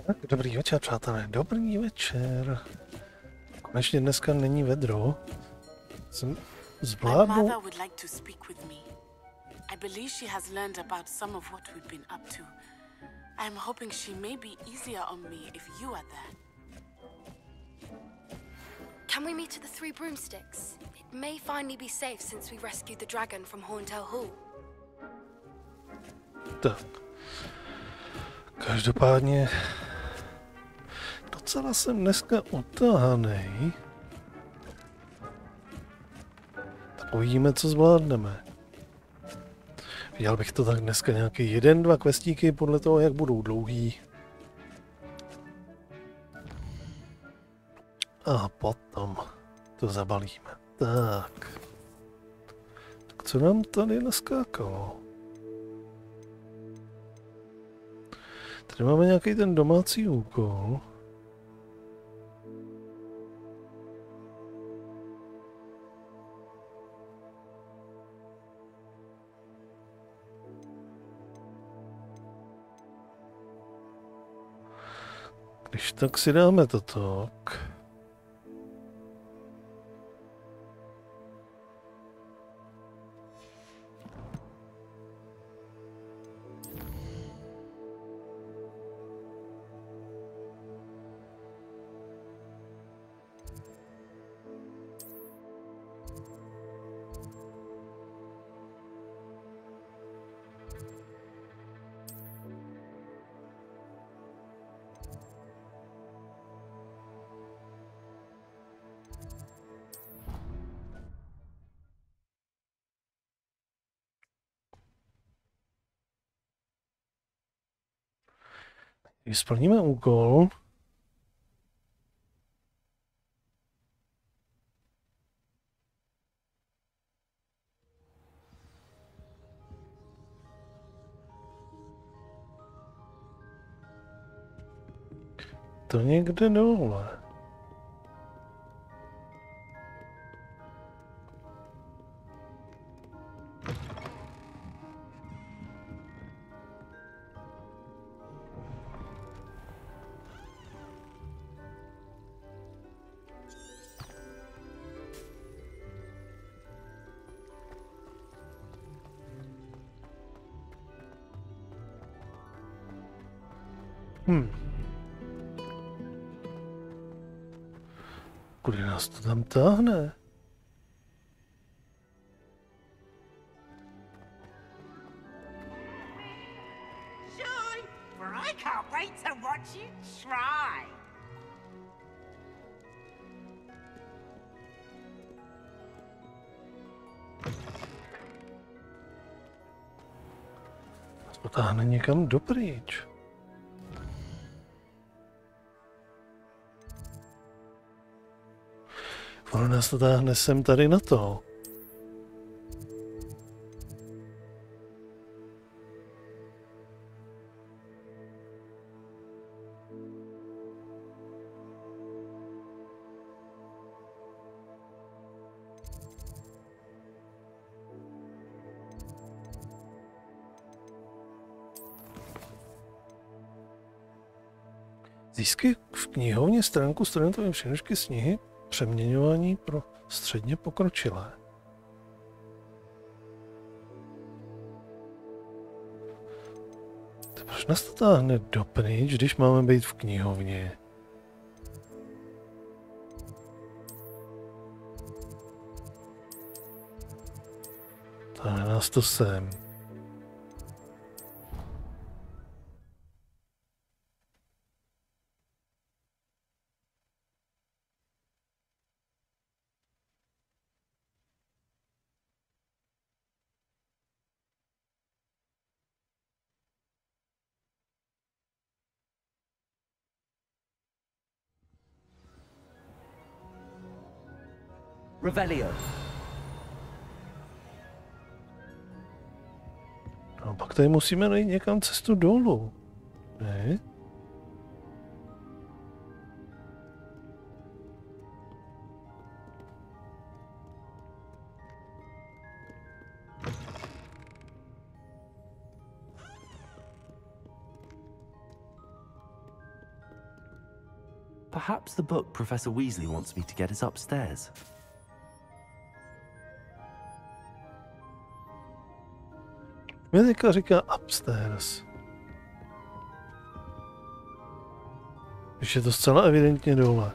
Tak, dobrý večer, přátelé, dobrý večer. Konečně dneska není vedro. Jsem zvládnu. I believe she has learned about some of what we've been up to. I am hoping she may be easier on me if you are there. Can we meet at the Three Broomsticks? It may finally be safe since we rescued the dragon from Horntail Hall. Tak. Každopádně docela jsem dneska utahanej. Tak uvidíme, co zvládneme. Viděl bych to tak dneska nějaký 1-2 questíky podle toho, jak budou dlouhý. A potom to zabalíme. Tak. Tak co nám tady naskákalo? Tady máme nějaký ten domácí úkol. Když tak si dáme to tak. Když splníme úkol, to někde dole. Kudy nás to tam táhne? Sure, for I can't wait to watch you try. Nás to táhne někam dopryč. Ono nás to táhne sem tady na to. Získej v knihovně stránku studentové přinožky snihy přeměňování pro středně pokročilé. To proč nás to táhne dopryč, když máme být v knihovně? Táhne nás to sem. Revelio. No pak tady musíme najít někam cestu dolů. Ne? Perhaps the book Professor Weasley wants me to get is upstairs. Mě teďka říká upstairs. Když je to zcela evidentně dole.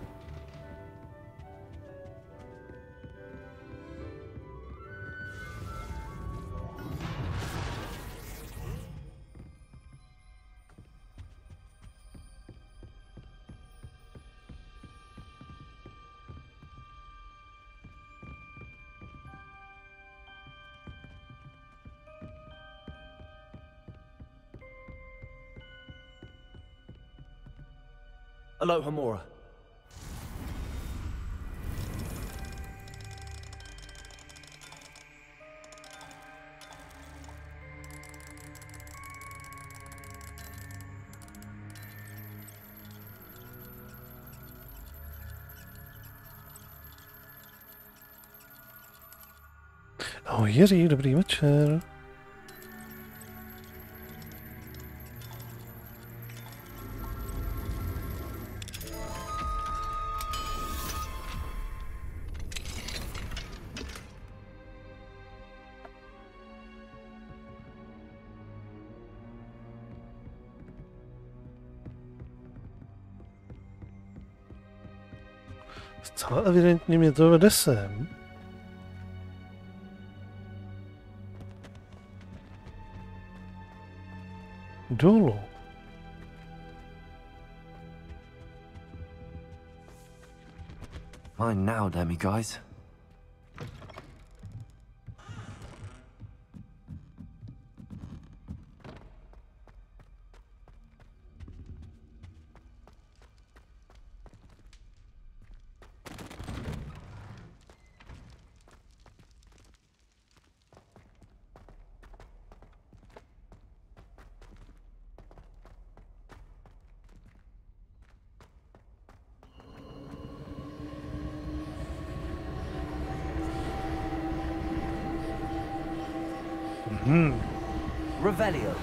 Aloha, Mora. Ahoj Jiří, dobrý večer. Zcela evidentně mě to vede sem. Dolů. Mine now, damn you guys. Revelio.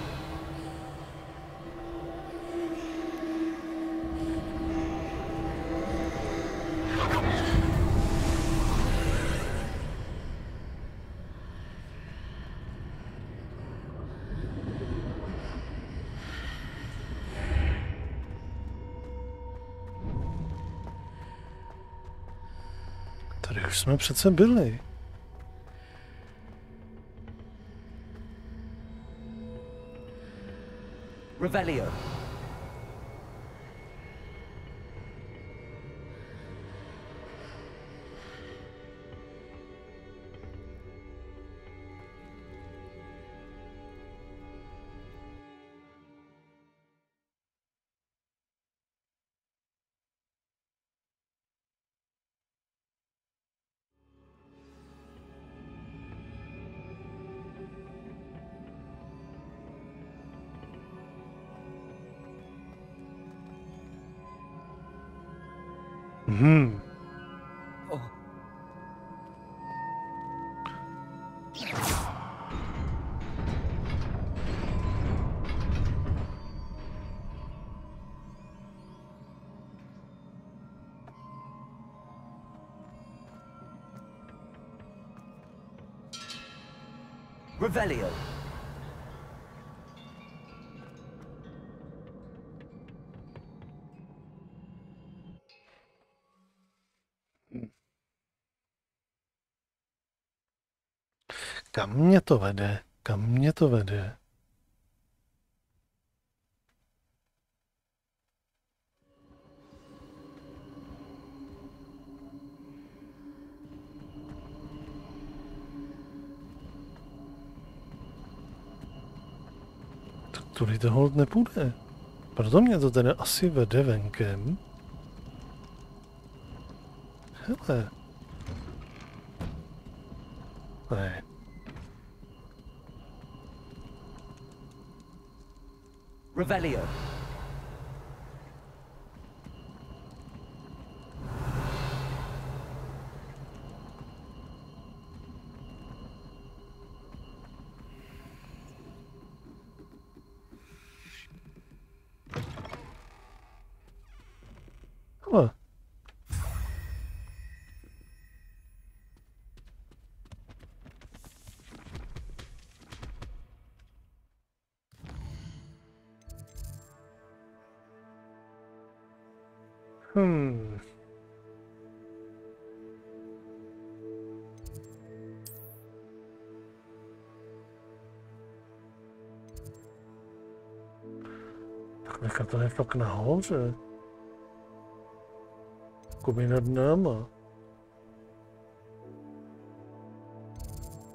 Tady už jsme přece byli. Revelio. Oh. Revelio. Kam mě to vede? Kam mě to vede? Tak tudy to hold nepůjde. Proto mě to tedy asi vede venkem. Hele. Ne. Revelio. Ale. Tak to je fakt nahoře. Jakoby nad náma.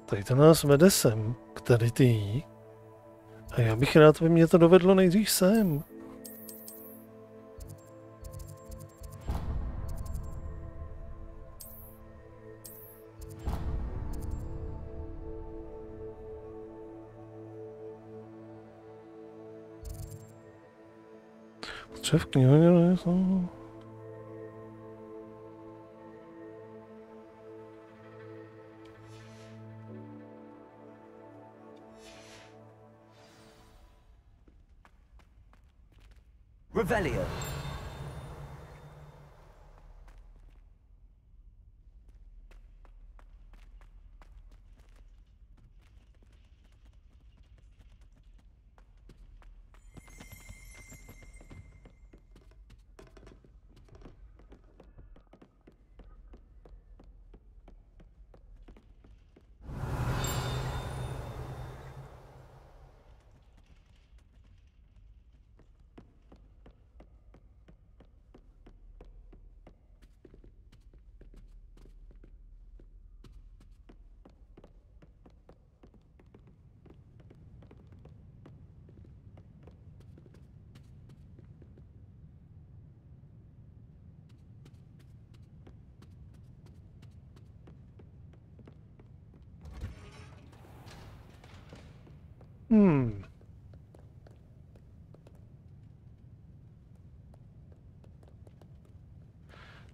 Tady to nás vede sem, k tady ty. A já bych rád, aby mě to dovedlo nejdřív sem. Třeba v knihovně nejsou. Revelio.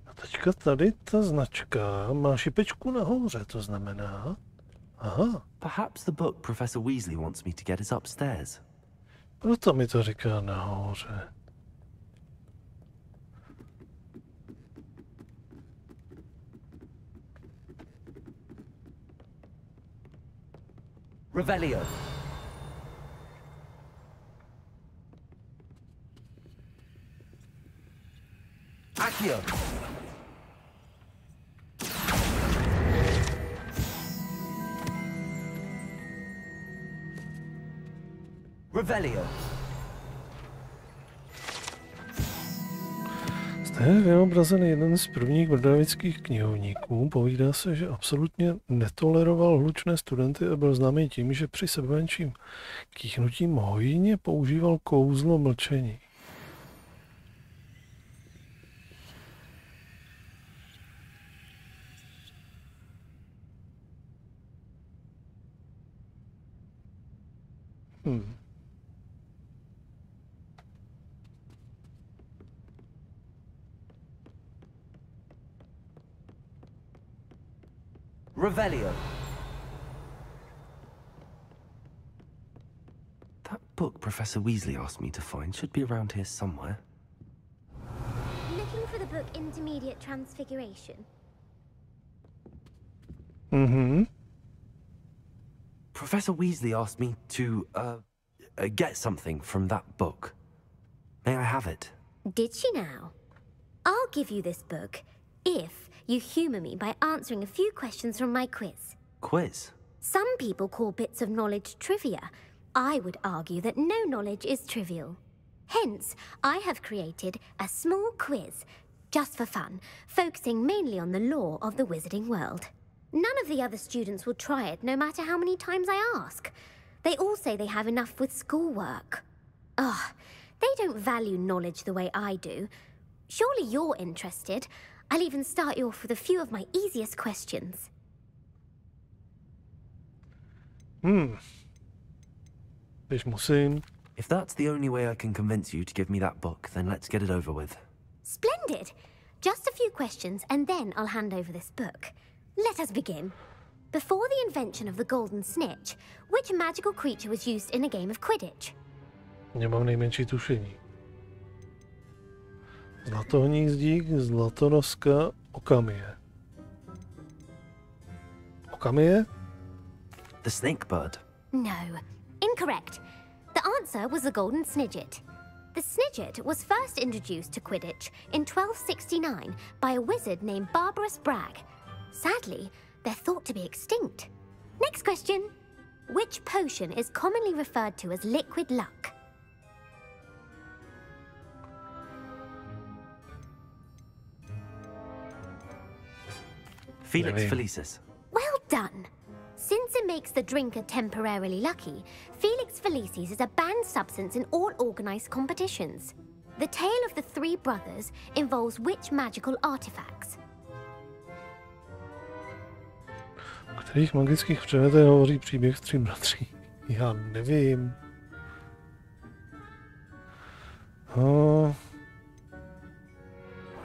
A teďka tady ta značka má šipečku nahoře, to znamená... Aha. Perhaps the book Professor Weasley wants me to get is upstairs. Proto mi to říká nahoře. Revelio. Accio. Revelio. Zde je vyobrazen jeden z prvních brdavických knihovníků. Povídá se, že absolutně netoleroval hlučné studenty a byl známý tím, že při sebemenším kýchnutím hojně používal kouzlo mlčení. Revelio. That book Professor Weasley asked me to find should be around here somewhere. Looking for the book Intermediate Transfiguration? Professor Weasley asked me to, get something from that book. May I have it? Did she now? I'll give you this book if you humour me by answering a few questions from my quiz. Quiz? Some people call bits of knowledge trivia. I would argue that no knowledge is trivial. Hence, I have created a small quiz, just for fun, focusing mainly on the lore of the wizarding world. None of the other students will try it, no matter how many times I ask. They all say they have enough with schoolwork. Ugh, they don't value knowledge the way I do. Surely you're interested. I'll even start you off with a few of my easiest questions. Když musím. If that's the only way I can convince you to give me that book, then let's get it over with. Splendid! Just a few questions and then I'll hand over this book. Let us begin. Before the invention of the golden snitch, which magical creature was used in a game of Quidditch? Nemám nejmenší tušení. Zlatohnízdík, zlatoroska, okamie. Okamie? The snake bird. No, incorrect. The answer was the golden snidget. The snidget was first introduced to Quidditch in 1269 by a wizard named Barbarous Bragg. Sadly, they're thought to be extinct. Next question. Which potion is commonly referred to as liquid luck? Felix Felicis. Well done. Since it makes the drinker temporarily lucky, Felix Felicis is a banned substance in all organized competitions. The tale of the three brothers involves which magical artifacts? O kterých magických předmětech hovoří příběh tří bratří? Já nevím.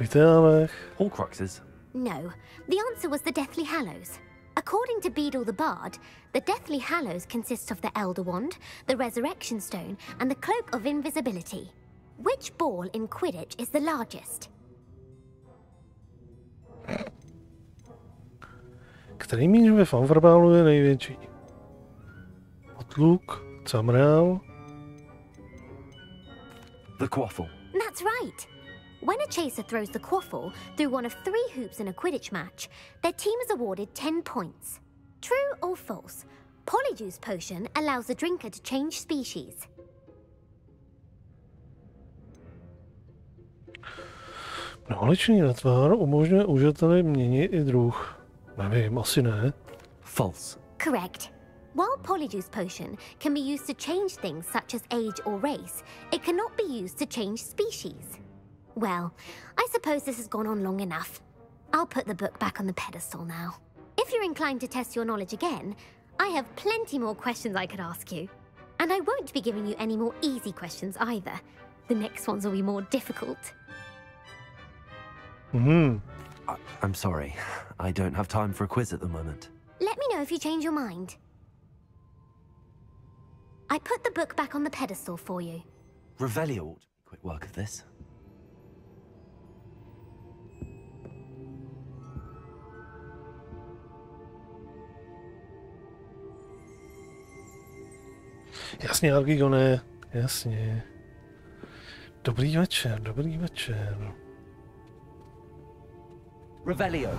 Víte, Alech? Horcruxes. No, the answer was the Deathly Hallows. According to Beedle the Bard, the Deathly Hallows consists of the Elder Wand, the Resurrection Stone, and the Cloak of Invisibility. Which ball in Quidditch is the largest? Který míč ve fanfarbálu je největší? Otluk, camrál. The quaffle. That's right. When a chaser throws the quaffle through one of 3 hoops in a Quidditch match, their team is awarded 10 points. True or false? Polyjuice Potion allows the drinker to change species. Maličný netvar umožňuje uživateli měnit i druh. Nevím, asi ne. False. Correct. While Polyjuice Potion can be used to change things such as age or race, it cannot be used to change species. Well, I suppose this has gone on long enough. I'll put the book back on the pedestal now. If you're inclined to test your knowledge again, I have plenty more questions I could ask you. And I won't be giving you any more easy questions either. The next ones will be more difficult. I'm sorry. I don't have time for a quiz at the moment. Let me know if you change your mind. I put the book back on the pedestal for you. Revelio ought to make quick work of this. Jasně, Argigone, jasně. Dobrý večer, dobrý večer. Revelio.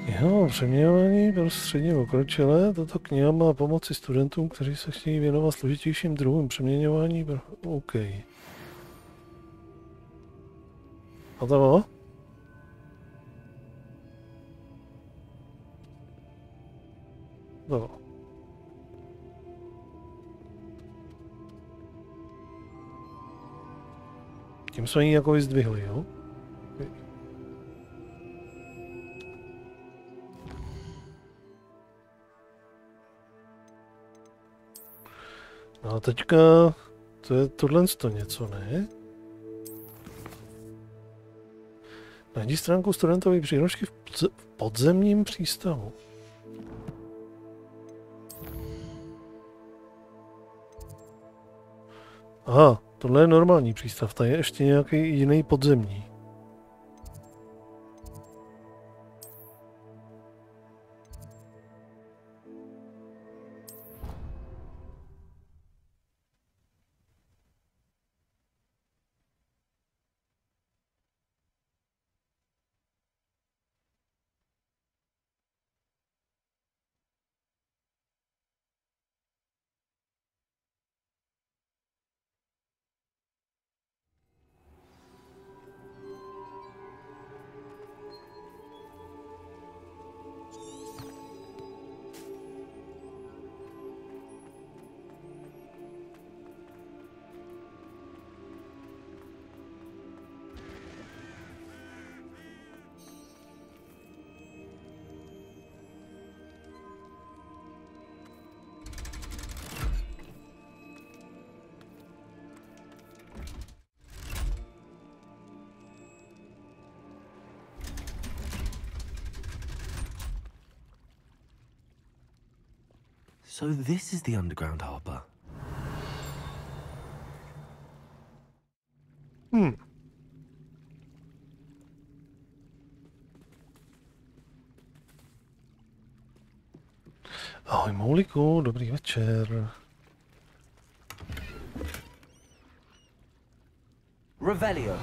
Jo, přeměňování prostředí okročilé. Tato kniha má pomoci studentům, kteří se chtějí věnovat složitějším druhům přeměňování. OK. A to? No. Tím jsme ji jako vyzdvihli, jo? Okay. No a teďka, to je tohle něco, ne? Najdi stránku studentové příručky v podzemním přístavu. Aha, tohle je normální přístav, tady je ještě nějaký jiný podzemní. So this is the underground harbour. Ahoj Mouliku, dobrý večer. Revelio.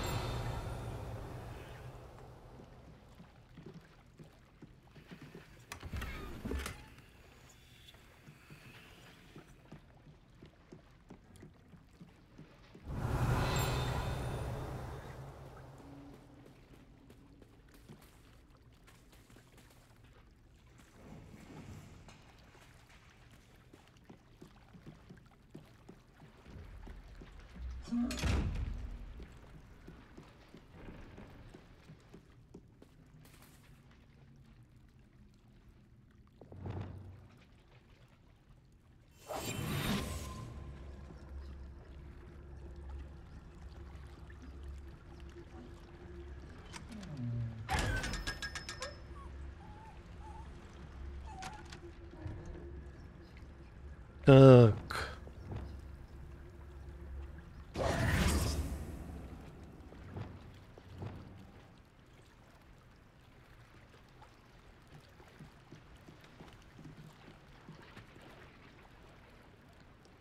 Tak.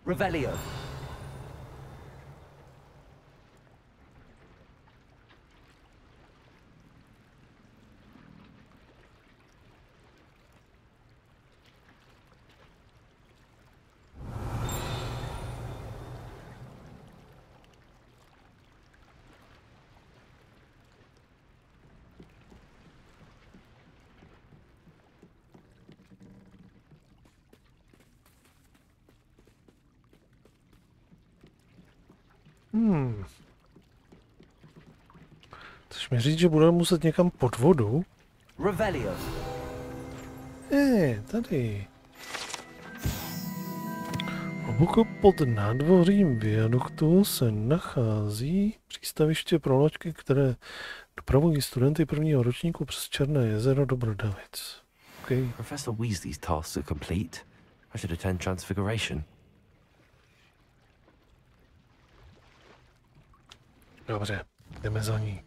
Revelio. Chceš mi říct, že budeme muset někam pod vodu? Revelio. Tady. Hluboko pod nádvořím viaduktu se nachází přístaviště pro loďky, které dopravují studenty prvního ročníku přes Černé jezero do Brodavic. Okay. Professor Weasley's tasks are complete. I should attend Transfiguration. Dobře, jdeme za ní.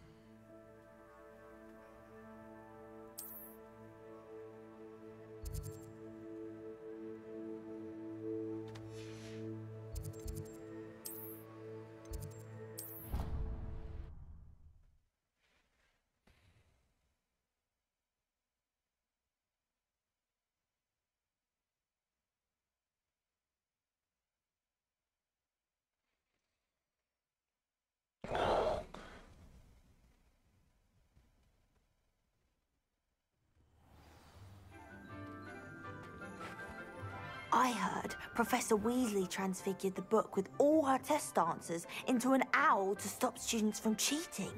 I heard Professor Weasley transfigured the book with all her test answers into an owl to stop students from cheating.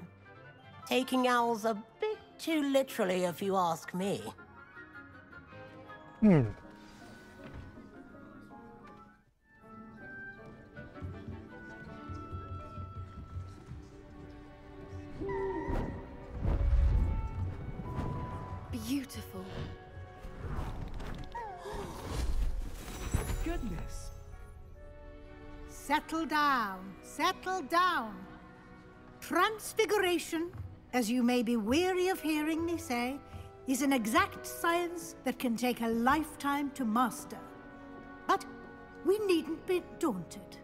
Taking owls a bit too literally, if you ask me. Beautiful. Goodness. Settle down, settle down. Transfiguration, as you may be weary of hearing me say, is an exact science that can take a lifetime to master. But we needn't be daunted.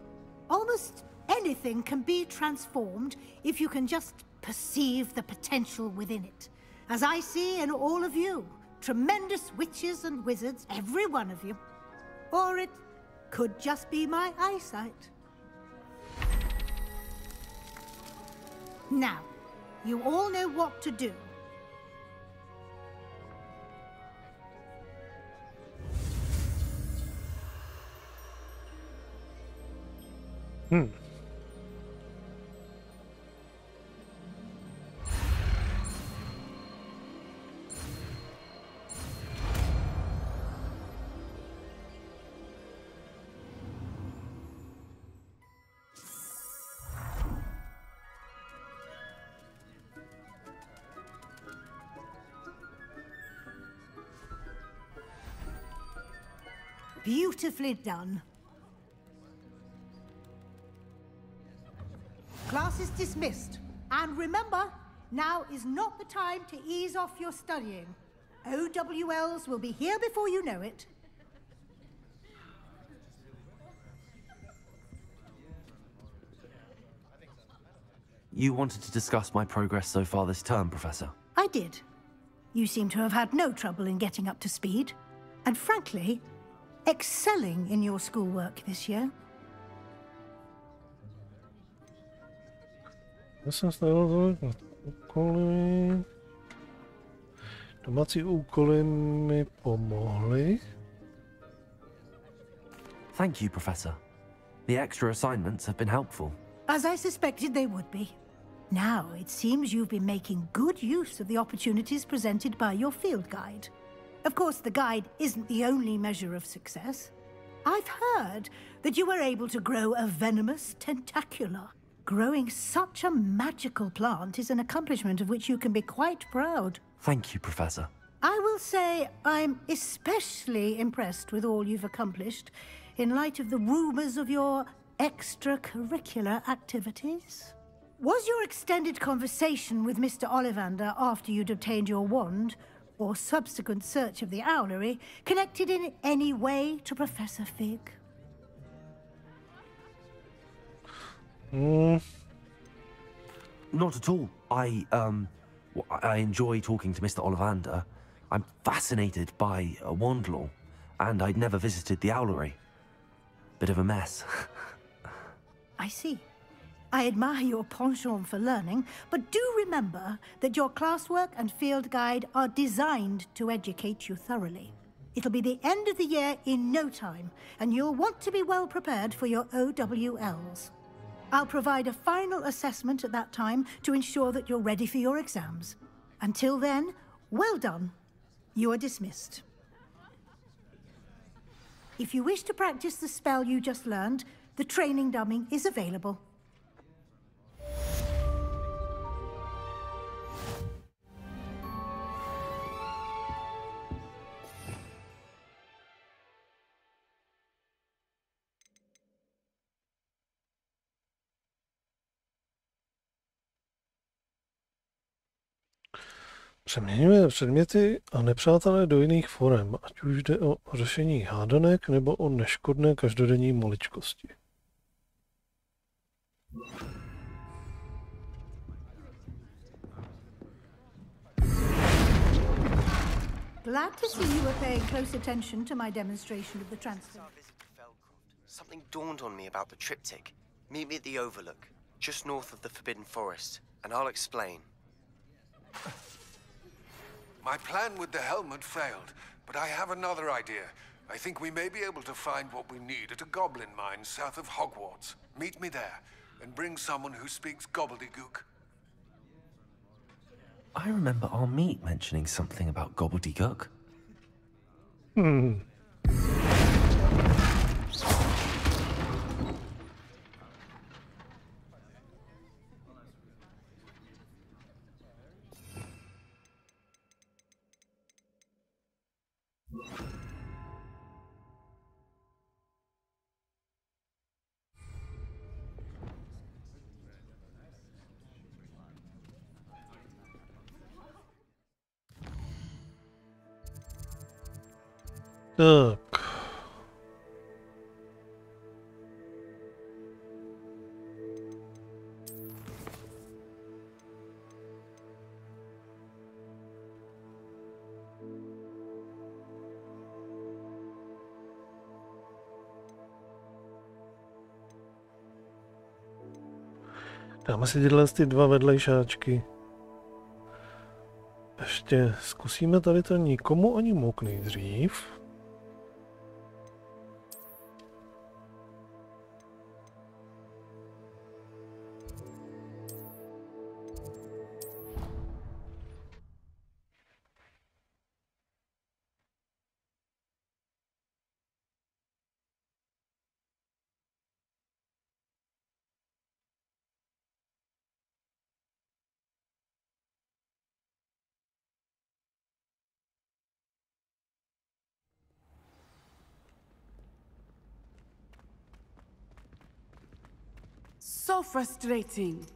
Almost anything can be transformed if you can just perceive the potential within it. As I see in all of you, tremendous witches and wizards, every one of you. Or it could just be my eyesight. Now, you all know what to do. Beautifully done. Class is dismissed. And remember, now is not the time to ease off your studying. OWLs will be here before you know it. You wanted to discuss my progress so far this term, Professor? I did. You seem to have had no trouble in getting up to speed. And frankly, excelling in your schoolwork this year. Já jsem stavil tolik na úkoly. Domácí úkoly mi pomohly. Thank you, Professor. The extra assignments have been helpful. As I suspected they would be. Now, it seems you've been making good use of the opportunities presented by your field guide. Of course, the guide isn't the only measure of success. I've heard that you were able to grow a venomous tentacula. Growing such a magical plant is an accomplishment of which you can be quite proud. Thank you, Professor. I will say I'm especially impressed with all you've accomplished in light of the rumors of your extracurricular activities. Was your extended conversation with Mr. Ollivander after you'd obtained your wand, or subsequent search of the owlery, connected in any way to Professor Fig? Not at all. I enjoy talking to Mr. Ollivander. I'm fascinated by wand law, and I'd never visited the owlery. Bit of a mess. I see. I admire your penchant for learning, but do remember that your classwork and field guide are designed to educate you thoroughly. It'll be the end of the year in no time, and you'll want to be well prepared for your OWLs. I'll provide a final assessment at that time to ensure that you're ready for your exams. Until then, well done. You are dismissed. If you wish to practice the spell you just learned, the training dummy is available. Přeměňuje předměty a nepřátelé do jiných forem, ať už jde o řešení hádanek nebo o neškodné každodenní maličkosti. Glad to see you were paying close attention to my demonstration of the transfer. Something dawned on me about the triptych. Meet me at the Overlook, just north of the Forbidden Forest, and I'll explain. My plan with the helmet failed, but I have another idea. I think we may be able to find what we need at a goblin mine south of Hogwarts. Meet me there, and bring someone who speaks gobbledygook. I remember our meet mentioning something about gobbledygook. Tak. Dáme si tyhle ty dva vedlejšáčky. Ještě zkusíme tady to nikomu ani muk nejdřív. So frustrating.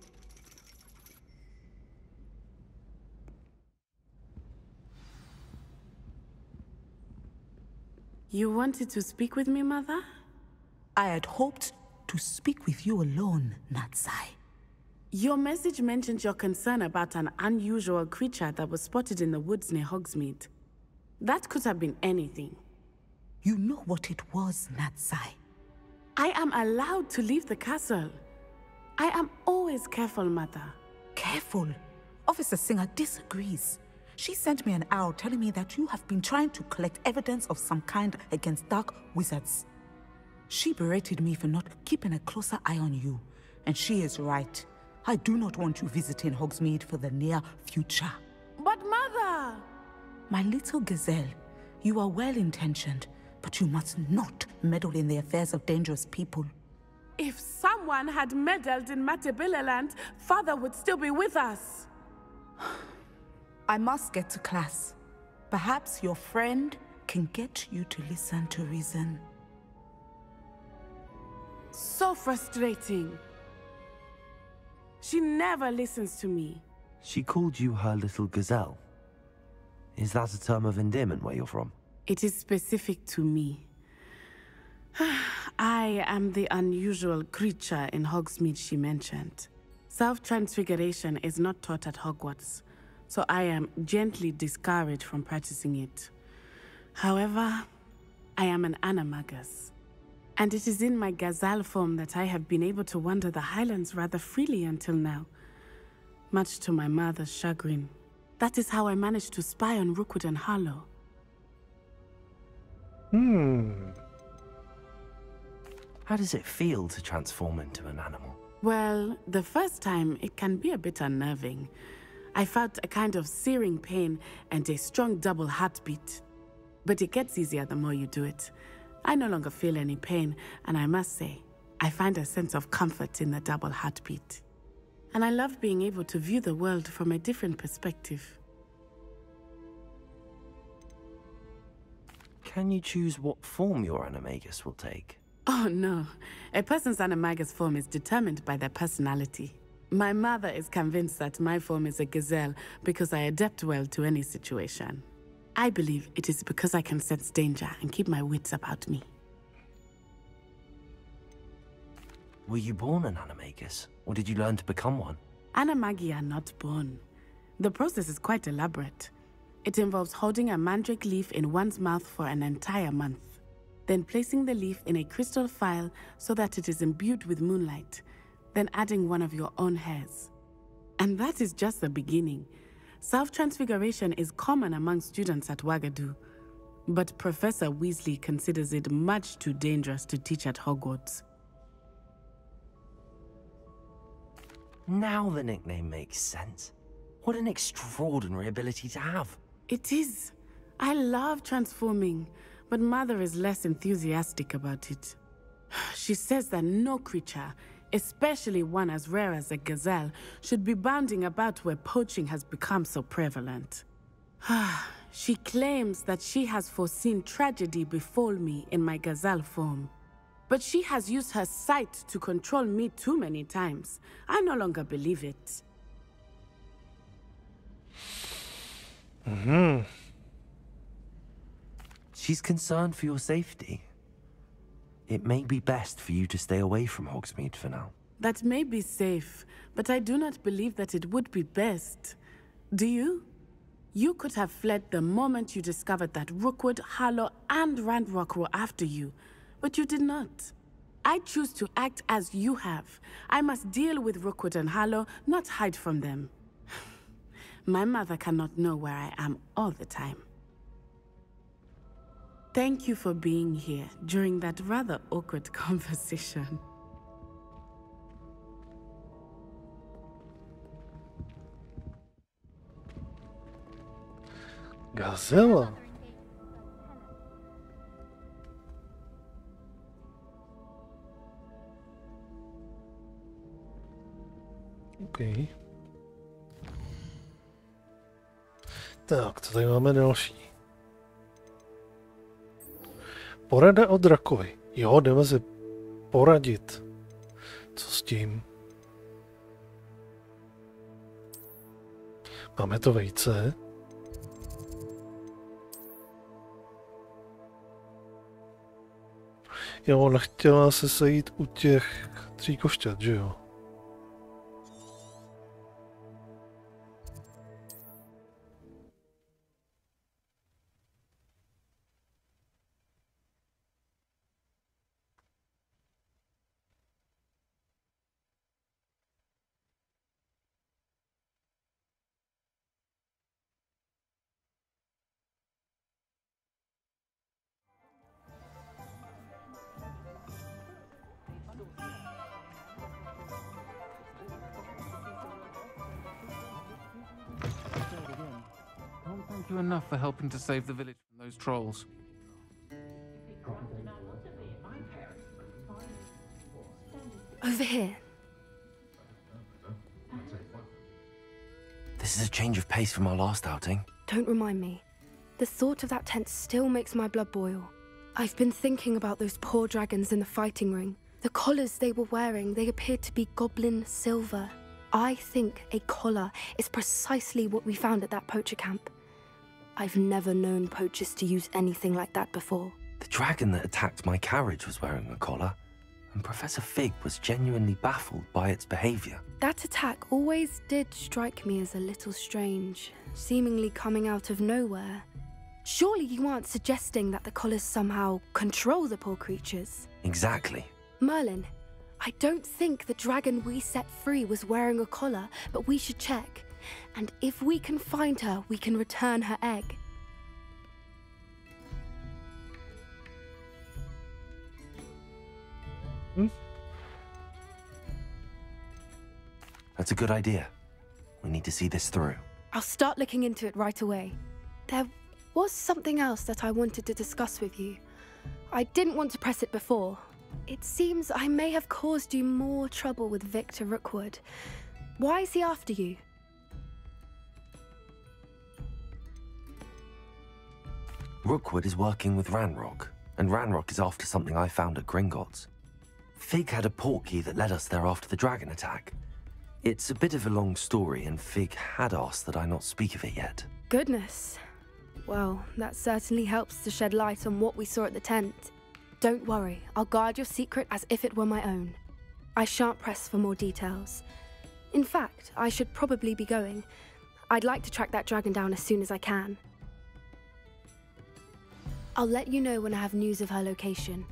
You wanted to speak with me, Mother? I had hoped to speak with you alone, Natsai. Your message mentioned your concern about an unusual creature that was spotted in the woods near Hogsmeade. That could have been anything. You know what it was, Natsai. I am allowed to leave the castle. I am always careful, Mother. Careful? Officer Singer disagrees. She sent me an owl telling me that you have been trying to collect evidence of some kind against dark wizards. She berated me for not keeping a closer eye on you, and she is right. I do not want you visiting Hogsmeade for the near future. But Mother! My little gazelle, you are well-intentioned, but you must not meddle in the affairs of dangerous people. If someone had meddled in Matabeleland, Father would still be with us. I must get to class. Perhaps your friend can get you to listen to reason. So frustrating. She never listens to me. She called you her little gazelle. Is that a term of endearment where you're from? It is specific to me. I am the unusual creature in Hogsmeade she mentioned. Self-transfiguration is not taught at Hogwarts, so I am gently discouraged from practicing it. However, I am an animagus, and it is in my gazelle form that I have been able to wander the Highlands rather freely until now, much to my mother's chagrin. That is how I managed to spy on Rookwood and Harlow. How does it feel to transform into an animal? Well, the first time, it can be a bit unnerving. I felt a kind of searing pain and a strong double heartbeat. But it gets easier the more you do it. I no longer feel any pain, and I must say, I find a sense of comfort in the double heartbeat. And I love being able to view the world from a different perspective. Can you choose what form your animagus will take? Oh no, a person's animagus form is determined by their personality. My mother is convinced that my form is a gazelle because I adapt well to any situation. I believe it is because I can sense danger and keep my wits about me. Were you born an animagus, or did you learn to become one? Animagi are not born. The process is quite elaborate. It involves holding a mandrake leaf in one's mouth for an entire month, then placing the leaf in a crystal phial so that it is imbued with moonlight, then adding one of your own hairs. And that is just the beginning. Self-transfiguration is common among students at Wagadu, but Professor Weasley considers it much too dangerous to teach at Hogwarts. Now the nickname makes sense. What an extraordinary ability to have. It is. I love transforming, but Mother is less enthusiastic about it. She says that no creature, especially one as rare as a gazelle, should be bounding about where poaching has become so prevalent. She claims that she has foreseen tragedy befall me in my gazelle form. But she has used her sight to control me too many times. I no longer believe it. She's concerned for your safety. It may be best for you to stay away from Hogsmeade for now. That may be safe, but I do not believe that it would be best. Do you? You could have fled the moment you discovered that Rookwood, Harlow, and Ranrock were after you, but you did not. I choose to act as you have. I must deal with Rookwood and Harlow, not hide from them. My mother cannot know where I am all the time. Thank you for being here during that rather awkward conversation. Gazela. OK. Tak, co tady máme další? Porada o drakovi. Jo, jdeme se poradit. Co s tím? Máme to vejce. Jo, nechtěla se sejít u těch 3 košťat, že jo? Thank you enough for helping to save the village from those trolls. Over here. This is a change of pace from our last outing. Don't remind me. The thought of that tent still makes my blood boil. I've been thinking about those poor dragons in the fighting ring. The collars they were wearing, they appeared to be goblin silver. I think a collar is precisely what we found at that poacher camp. I've never known poachers to use anything like that before. The dragon that attacked my carriage was wearing a collar, and Professor Fig was genuinely baffled by its behavior. That attack always did strike me as a little strange, seemingly coming out of nowhere. Surely you aren't suggesting that the collars somehow control the poor creatures? Exactly. Merlin, I don't think the dragon we set free was wearing a collar, but we should check. And if we can find her, we can return her egg. That's a good idea. We need to see this through. I'll start looking into it right away. There was something else that I wanted to discuss with you. I didn't want to press it before. It seems I may have caused you more trouble with Victor Rookwood. Why is he after you? Rookwood is working with Ranrock, and Ranrock is after something I found at Gringotts. Fig had a portkey that led us there after the dragon attack. It's a bit of a long story, and Fig had asked that I not speak of it yet. Goodness. Well, that certainly helps to shed light on what we saw at the tent. Don't worry, I'll guard your secret as if it were my own. I shan't press for more details. In fact, I should probably be going. I'd like to track that dragon down as soon as I can. I'll let you know when I have news of her location.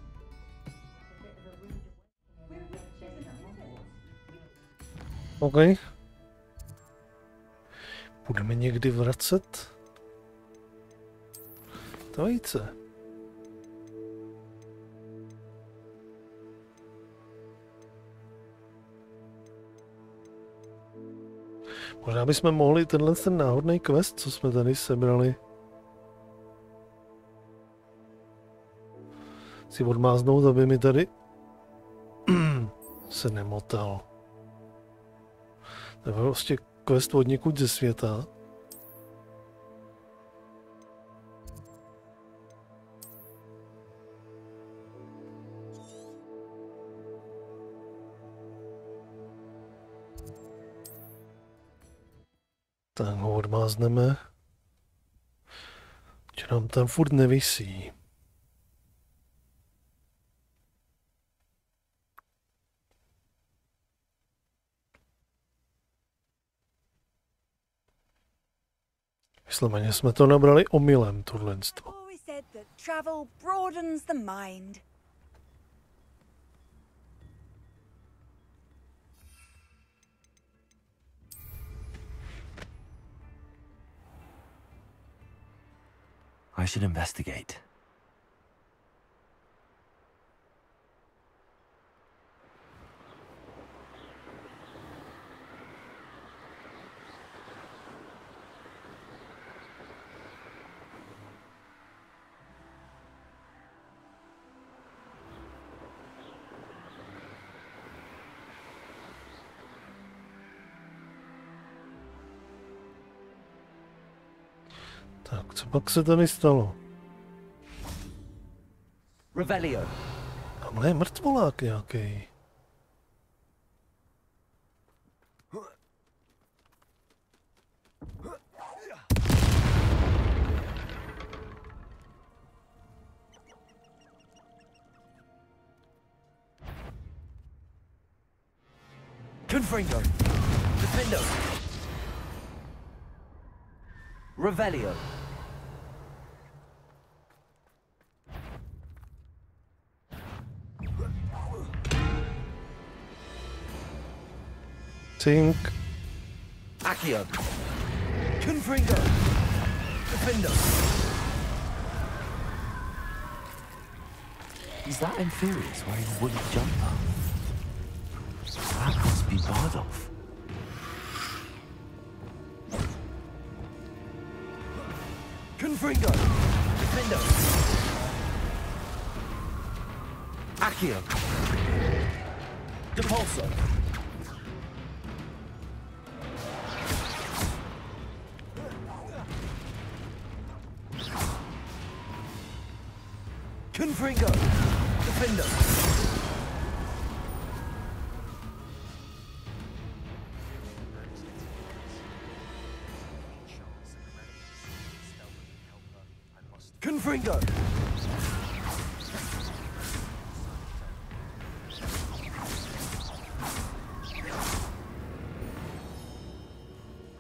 OK. Budeme někdy vracet to vejce. Možná bychom mohli ten náhodný quest, co jsme tady sebrali, si odmáznout, aby mi tady se nemotal. To je prostě quest od někud ze světa. Tak ho odmázneme. Že nám tam furt nevisí. Vysloveně jsme to nabrali omylem, tohlenstvo. Always said that travel broadens the mind. I should investigate. Tak, co pak se tady stalo? Revelio. Tamhle je mrtvolák nějaký. Confringo. Defendo. Revelio. Cink. Accio. Confringo. Defendo. Is that Inferius wearing a woolly jumper? That must be Bardolph. Confringo. Defendo. Accio. Depulso. Confringo. Defendo. Confringo.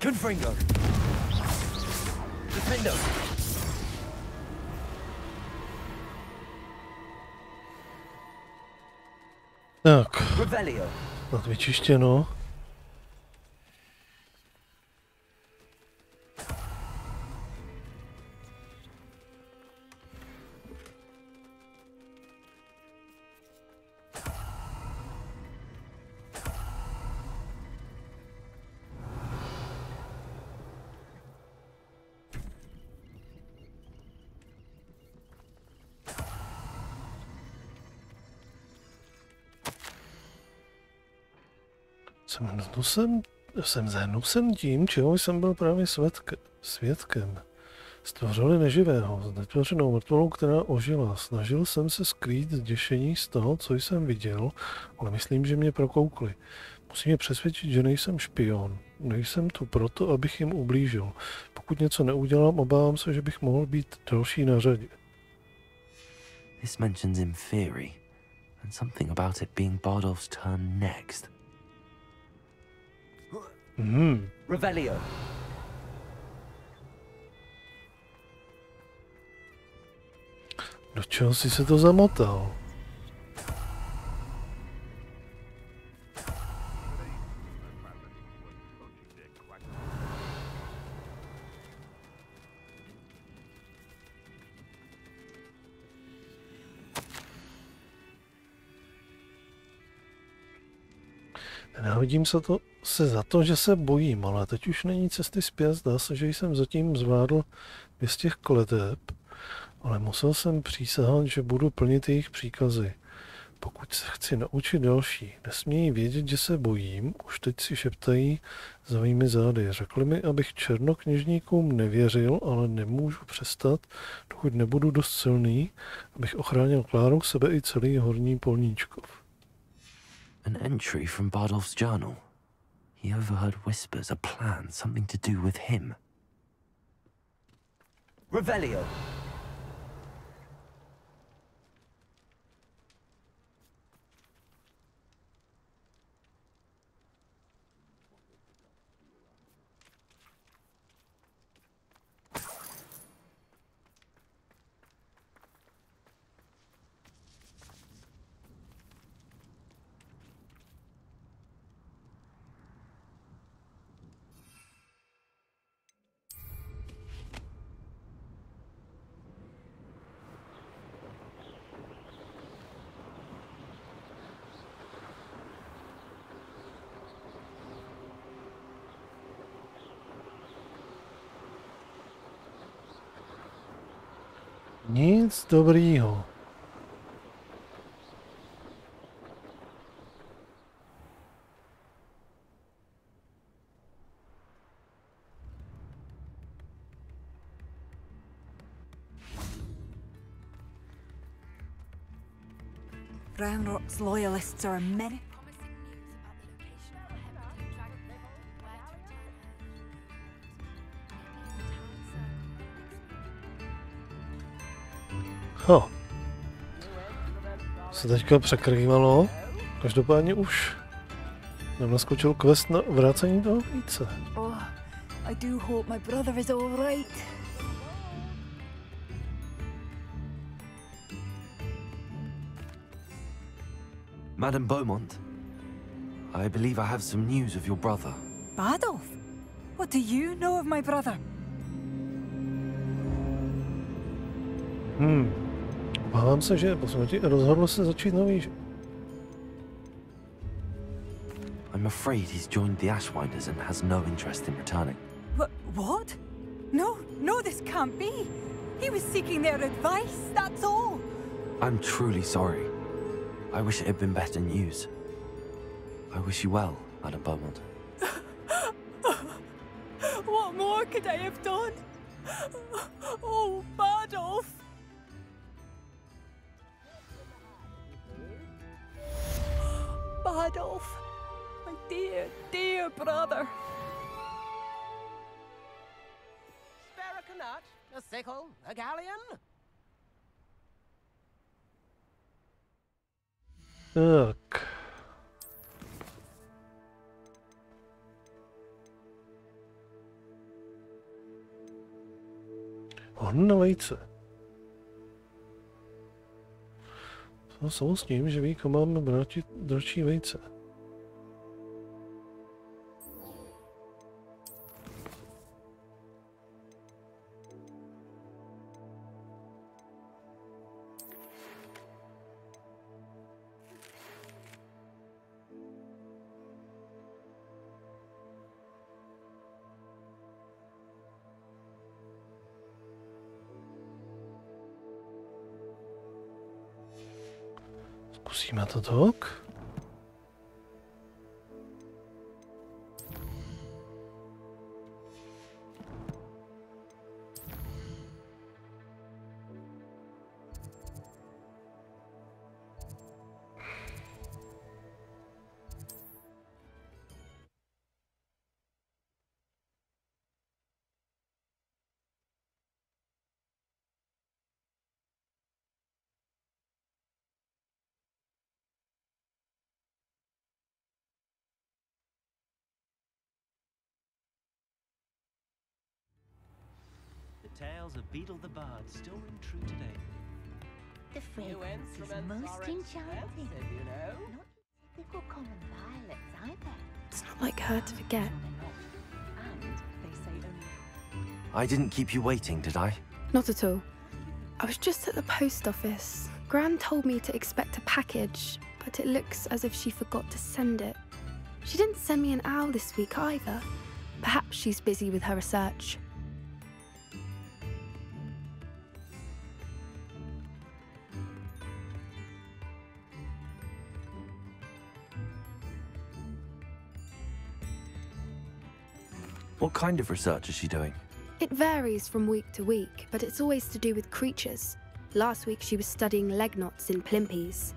Confringo. Defendo. Tak, Revelio. snad vyčištěno. Jsem zhnusem tím, čeho jsem byl právě svědkem. Stvořili neživého, netvořenou mrtvolou, která ožila. Snažil jsem se skrýt zděšení z toho, co jsem viděl, ale myslím, že mě prokoukli. Musím je přesvědčit, že nejsem špion. Nejsem tu proto, abych jim ublížil. Pokud něco neudělám, obávám se, že bych mohl být další na řadě. This mentions Inferi, and something about it being Bardolph's turn next. Revelio. Do čeho jsi se to zamotal? Nehodím se za to, že se bojím, ale teď už není cesty zpět. Zdá se, že jsem zatím zvládl 200 kleteb, ale musel jsem přísahat, že budu plnit jejich příkazy. Pokud se chci naučit další, nesmějí vědět, že se bojím, už teď si šeptají za mými zády. Řekli mi, abych černokněžníkům nevěřil, ale nemůžu přestat, dokud nebudu dost silný, abych ochránil Kláru, sebe i celý horní Polníčkov. An entry from Bardolph's journal. He overheard whispers, a plan, something to do with him. Revelio. Nic dobrýho. Ranrock's loyalists are a many. Se teďka překrývalo, každopádně už Nám naskočil quest na vrácení toho více. Oh, I do hope my brother is all right. Madame Beaumont, I believe I have some news of your brother. Badolf? What do you know of my brother? Obávám se, že je po smrti rozhodl se začít nový. I'm afraid he's joined the Ashwinders and has no interest in returning. What? No, this can't be. He was seeking their advice, that's all. I'm truly sorry. I wish it had been better news. I wish you well, Madame Beaumont. What more could I have done? Oh, Badolf! Badolf, my dear, dear brother. Spare a nut, a sickle, a galleon. Tak. Hodně vejce. Co jsou s tím, že ví, kam máme vrátit další vejce? Zkusíme to tak. Tales of Beetle the Bard still ring true today. The fragrance is most enchanting. Not typical common violets either. It's not like her to forget. I didn't keep you waiting, did I? Not at all. I was just at the post office. Gran told me to expect a package, but it looks as if she forgot to send it. She didn't send me an owl this week either. Perhaps she's busy with her research. What kind of research is she doing? It varies from week to week, but it's always to do with creatures. Last week she was studying leg knots in Plimpies.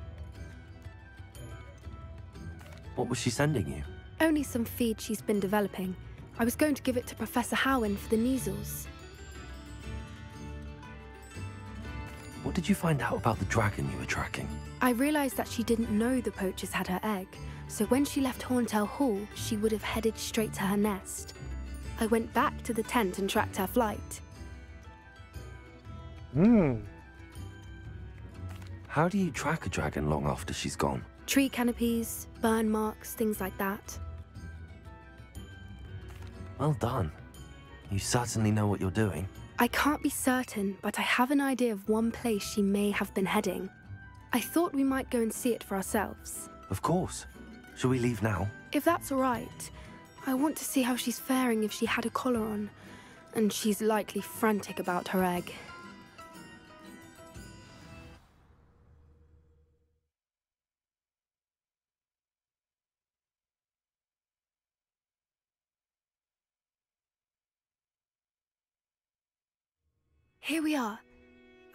What was she sending you? Only some feed she's been developing. I was going to give it to Professor Howen for the measles. What did you find out about the dragon you were tracking? I realized that she didn't know the poachers had her egg, so when she left Horntail Hall, she would have headed straight to her nest. I went back to the tent and tracked her flight. How do you track a dragon long after she's gone? Tree canopies, burn marks, things like that. Well done. You certainly know what you're doing. I can't be certain, but I have an idea of one place she may have been heading. I thought we might go and see it for ourselves. Of course. Shall we leave now? If that's all right. I want to see how she's faring if she had a collar on, and she's likely frantic about her egg. Here we are.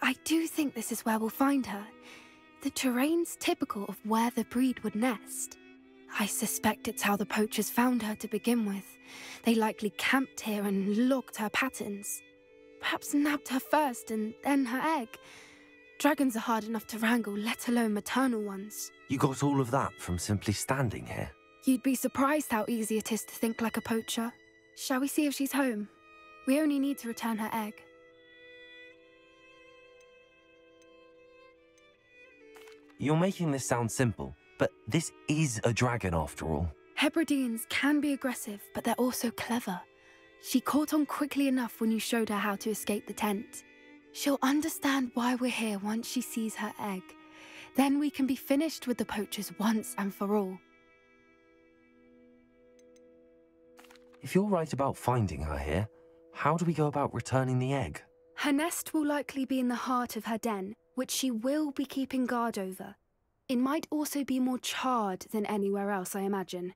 I do think this is where we'll find her. The terrain's typical of where the breed would nest. I suspect it's how the poachers found her to begin with. They likely camped here and logged her patterns. Perhaps nabbed her first and then her egg. Dragons are hard enough to wrangle, let alone maternal ones. You got all of that from simply standing here? You'd be surprised how easy it is to think like a poacher. Shall we see if she's home? We only need to return her egg. You're making this sound simple, but this is a dragon after all. Hebrideans can be aggressive, but they're also clever. She caught on quickly enough when you showed her how to escape the tent. She'll understand why we're here once she sees her egg. Then we can be finished with the poachers once and for all. If you're right about finding her here, how do we go about returning the egg? Her nest will likely be in the heart of her den, which she will be keeping guard over. It might also be more charred than anywhere else, I imagine.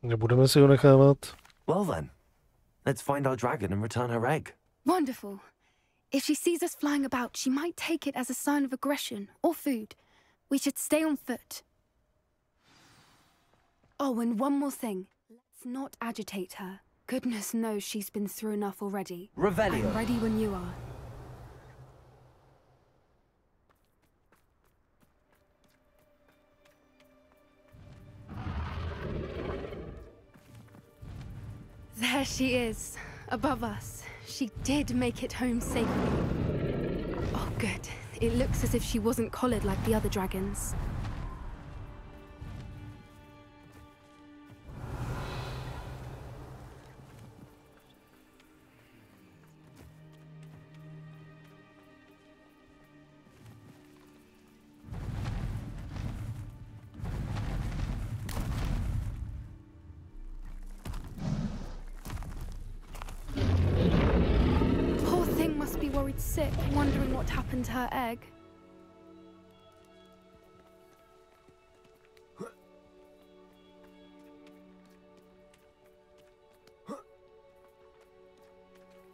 Nebudeme si ho nechávat. Well then, let's find our dragon and return her egg. Wonderful. If she sees us flying about, she might take it as a sign of aggression or food. We should stay on foot. Oh, and one more thing. Let's not agitate her. Goodness knows she's been through enough already. Revelio. I'm ready when you are. There she is, above us. She did make it home safely. Oh, good. It looks as if she wasn't collared like the other dragons. Worried sick, wondering what happened to her egg.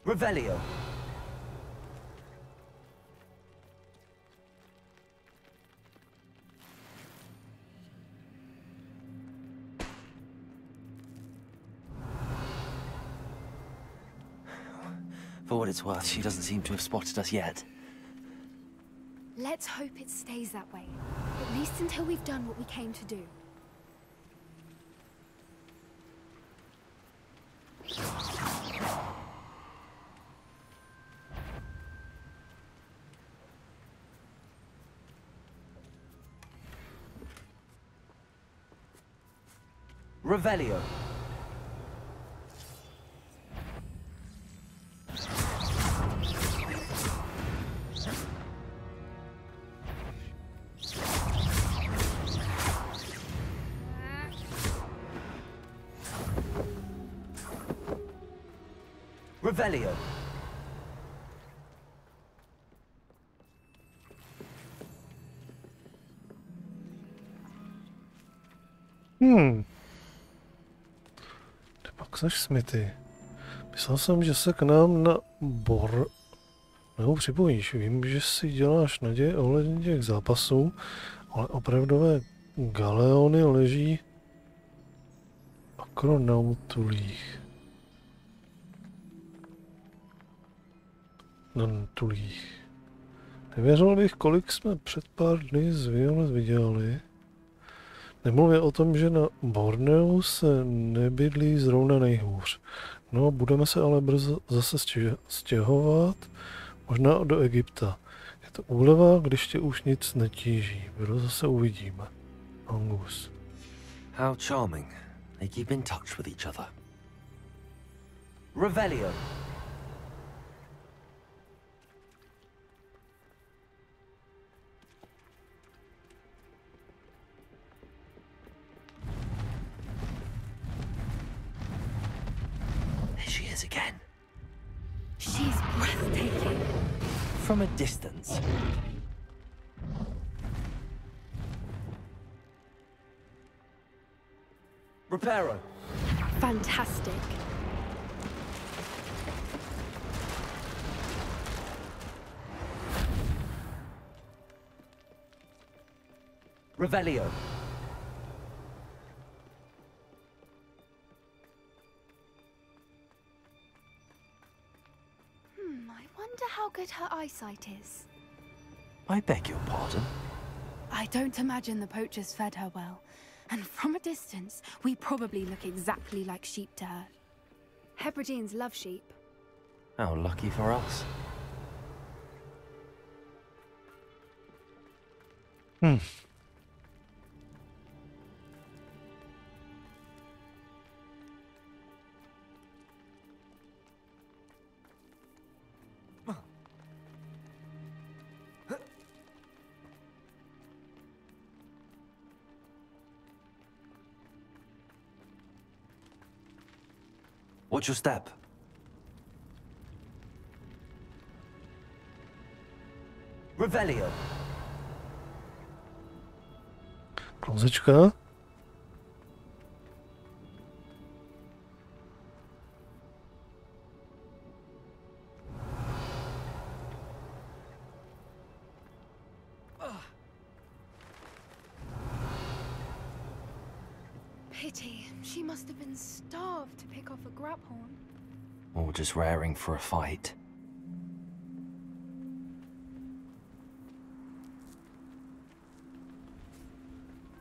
Revelio. For what it's worth, she doesn't seem to have spotted us yet. Let's hope it stays that way. At least until we've done what we came to do. Revelio. Revelio. Kde pak seš, Smithy? Myslel jsem, že se k nám na nebo připojíš. Vím, že si děláš naděje ohledně těch zápasů, ale opravdové galeony leží akronautulích. Na tulích. Nevěřil bych, kolik jsme před pár dny z Violet vydělali. Nemluvě o tom, že na Borneu se nebydlí zrovna nejhůř. No, budeme se ale brzo zase stěhovat, možná do Egypta. Je to úleva, když tě už nic netíží. Brzo zase uvidíme. Angus. How charming. They keep in touch with each other. Revelio. She is again. She's breathtaking. From a distance. Reparo. Fantastic. Revelio. I wonder how good her eyesight is. I beg your pardon? I don't imagine the poachers fed her well. And from a distance, we probably look exactly like sheep to her. Hebrideans love sheep. How lucky for us. Watch your step. Revelio. Klozečka. Pity. She must have been starved to pick off a graphorn. Or just raring for a fight.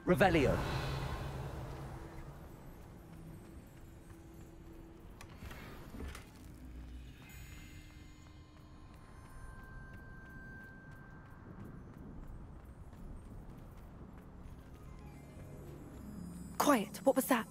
Revelio. Quiet. What was that?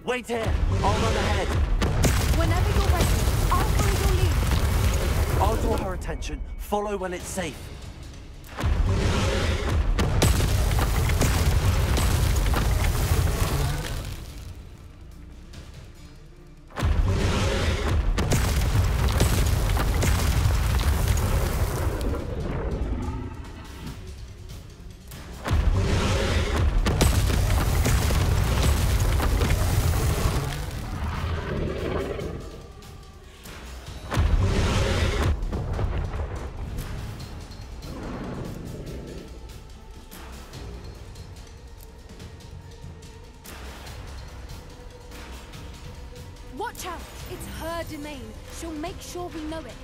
Wait here. I'll run ahead. Whenever you're ready, I'll follow your lead. I'll draw her attention. Follow when it's safe. Watch out! It's her domain. She'll make sure we know it.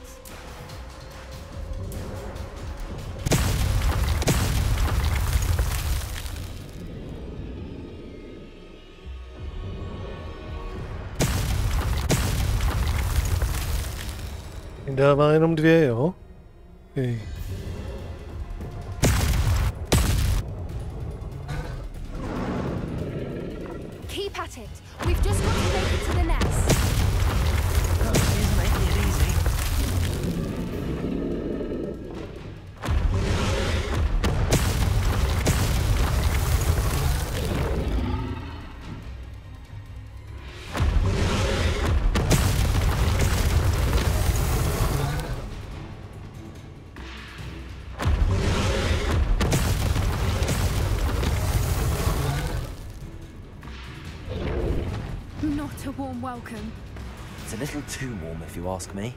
Dává jenom 2, jo? Okay. Keep at it. We've just got to make it to the nest. She's making it easy. Not a warm welcome. It's a little too warm, if you ask me.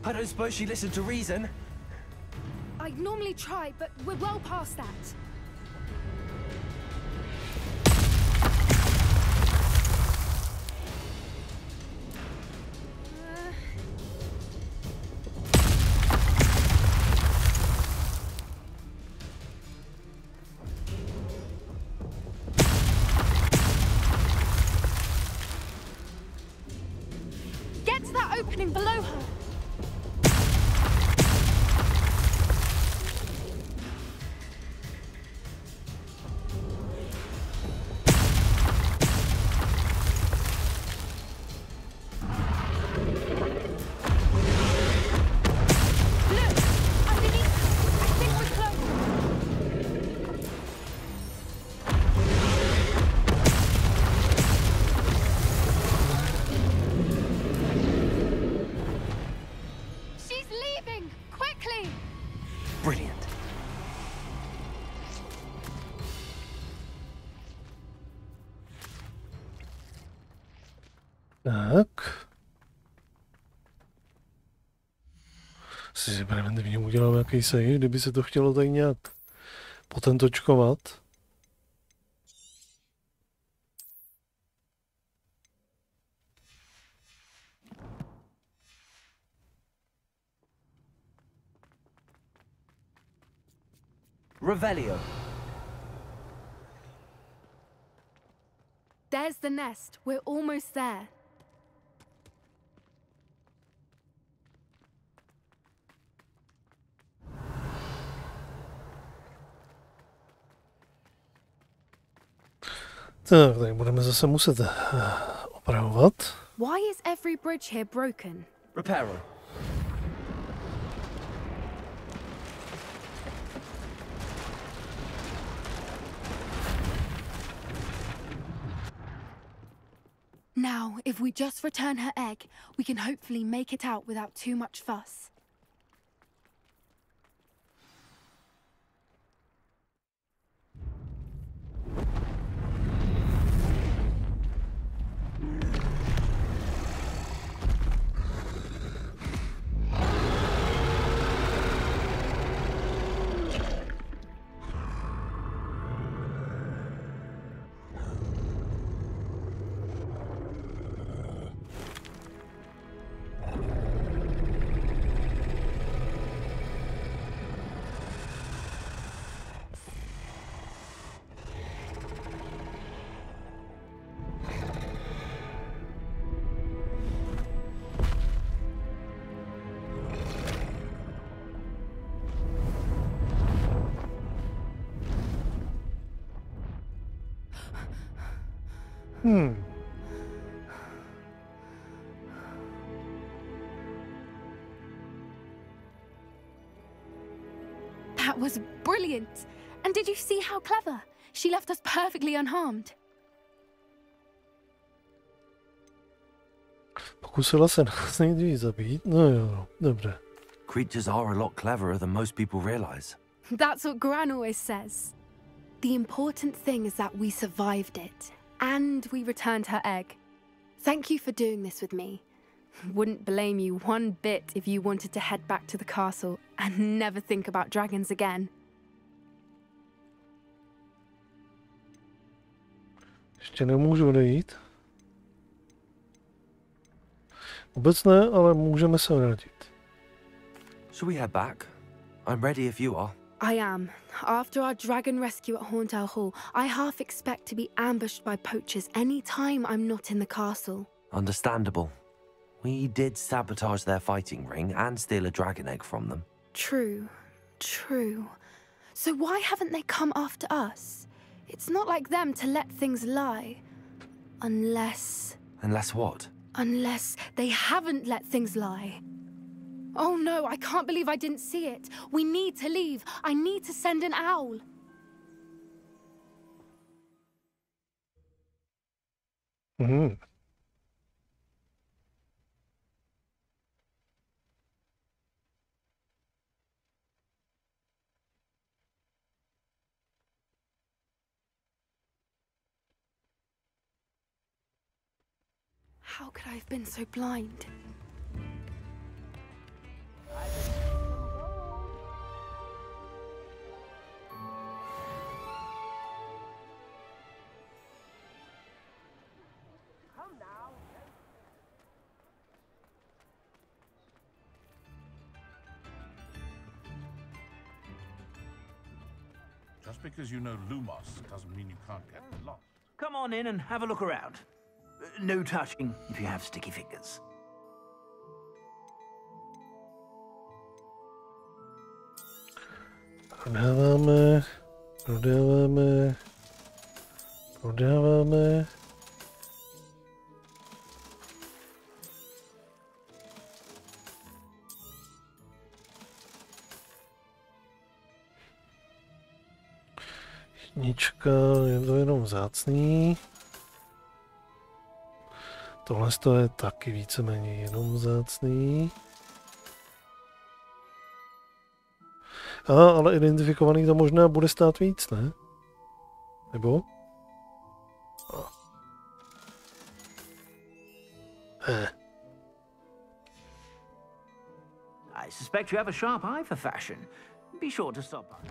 I don't suppose she listened to reason. I'd normally try, but we're well past that. Get to that opening below her. Si preventivně udělám nějaký save, kdyby se to chtělo tady nějak potentočkovat. Revelio. There's the nest. We're almost there. Tak, tady budeme zase muset opravovat. Why is every bridge here broken? Reparo. Now, if we just return her egg, we can hopefully make it out without too much fuss. That was brilliant! And did you see how clever? She left us perfectly unharmed. Pokusila se nás nejdřív zabít? No jo, dobře. Creatures are a lot cleverer than most people realize. That's what Gran always says. The important thing is that we survived it. And we returned her egg. Thank you for doing this with me. Wouldn't blame you one bit if you wanted to head back to the castle and never think about dragons again. Ještě nemůžu odejít. Vůbec ne, ale můžeme se vrátit. Shall we head back? I'm ready if you are. I am. After our dragon rescue at Horndale Hall, I half expect to be ambushed by poachers any time I'm not in the castle. Understandable. We did sabotage their fighting ring and steal a dragon egg from them. True. True. So why haven't they come after us? It's not like them to let things lie. Unless... Unless what? Unless they haven't let things lie. Oh no, I can't believe I didn't see it. We need to leave. I need to send an owl. How could I have been so blind? Just because you know Lumos doesn't mean you can't get lost. Come on in and have a look around. No touching if you have sticky fingers. Prodáváme. Jednička, je to jenom vzácný. Tohle je taky víceméně jenom vzácný. Ale identifikovaný to možná bude stát víc, ne? Nebo? I suspect you have a sharp eye for fashion. Be sure to stop by.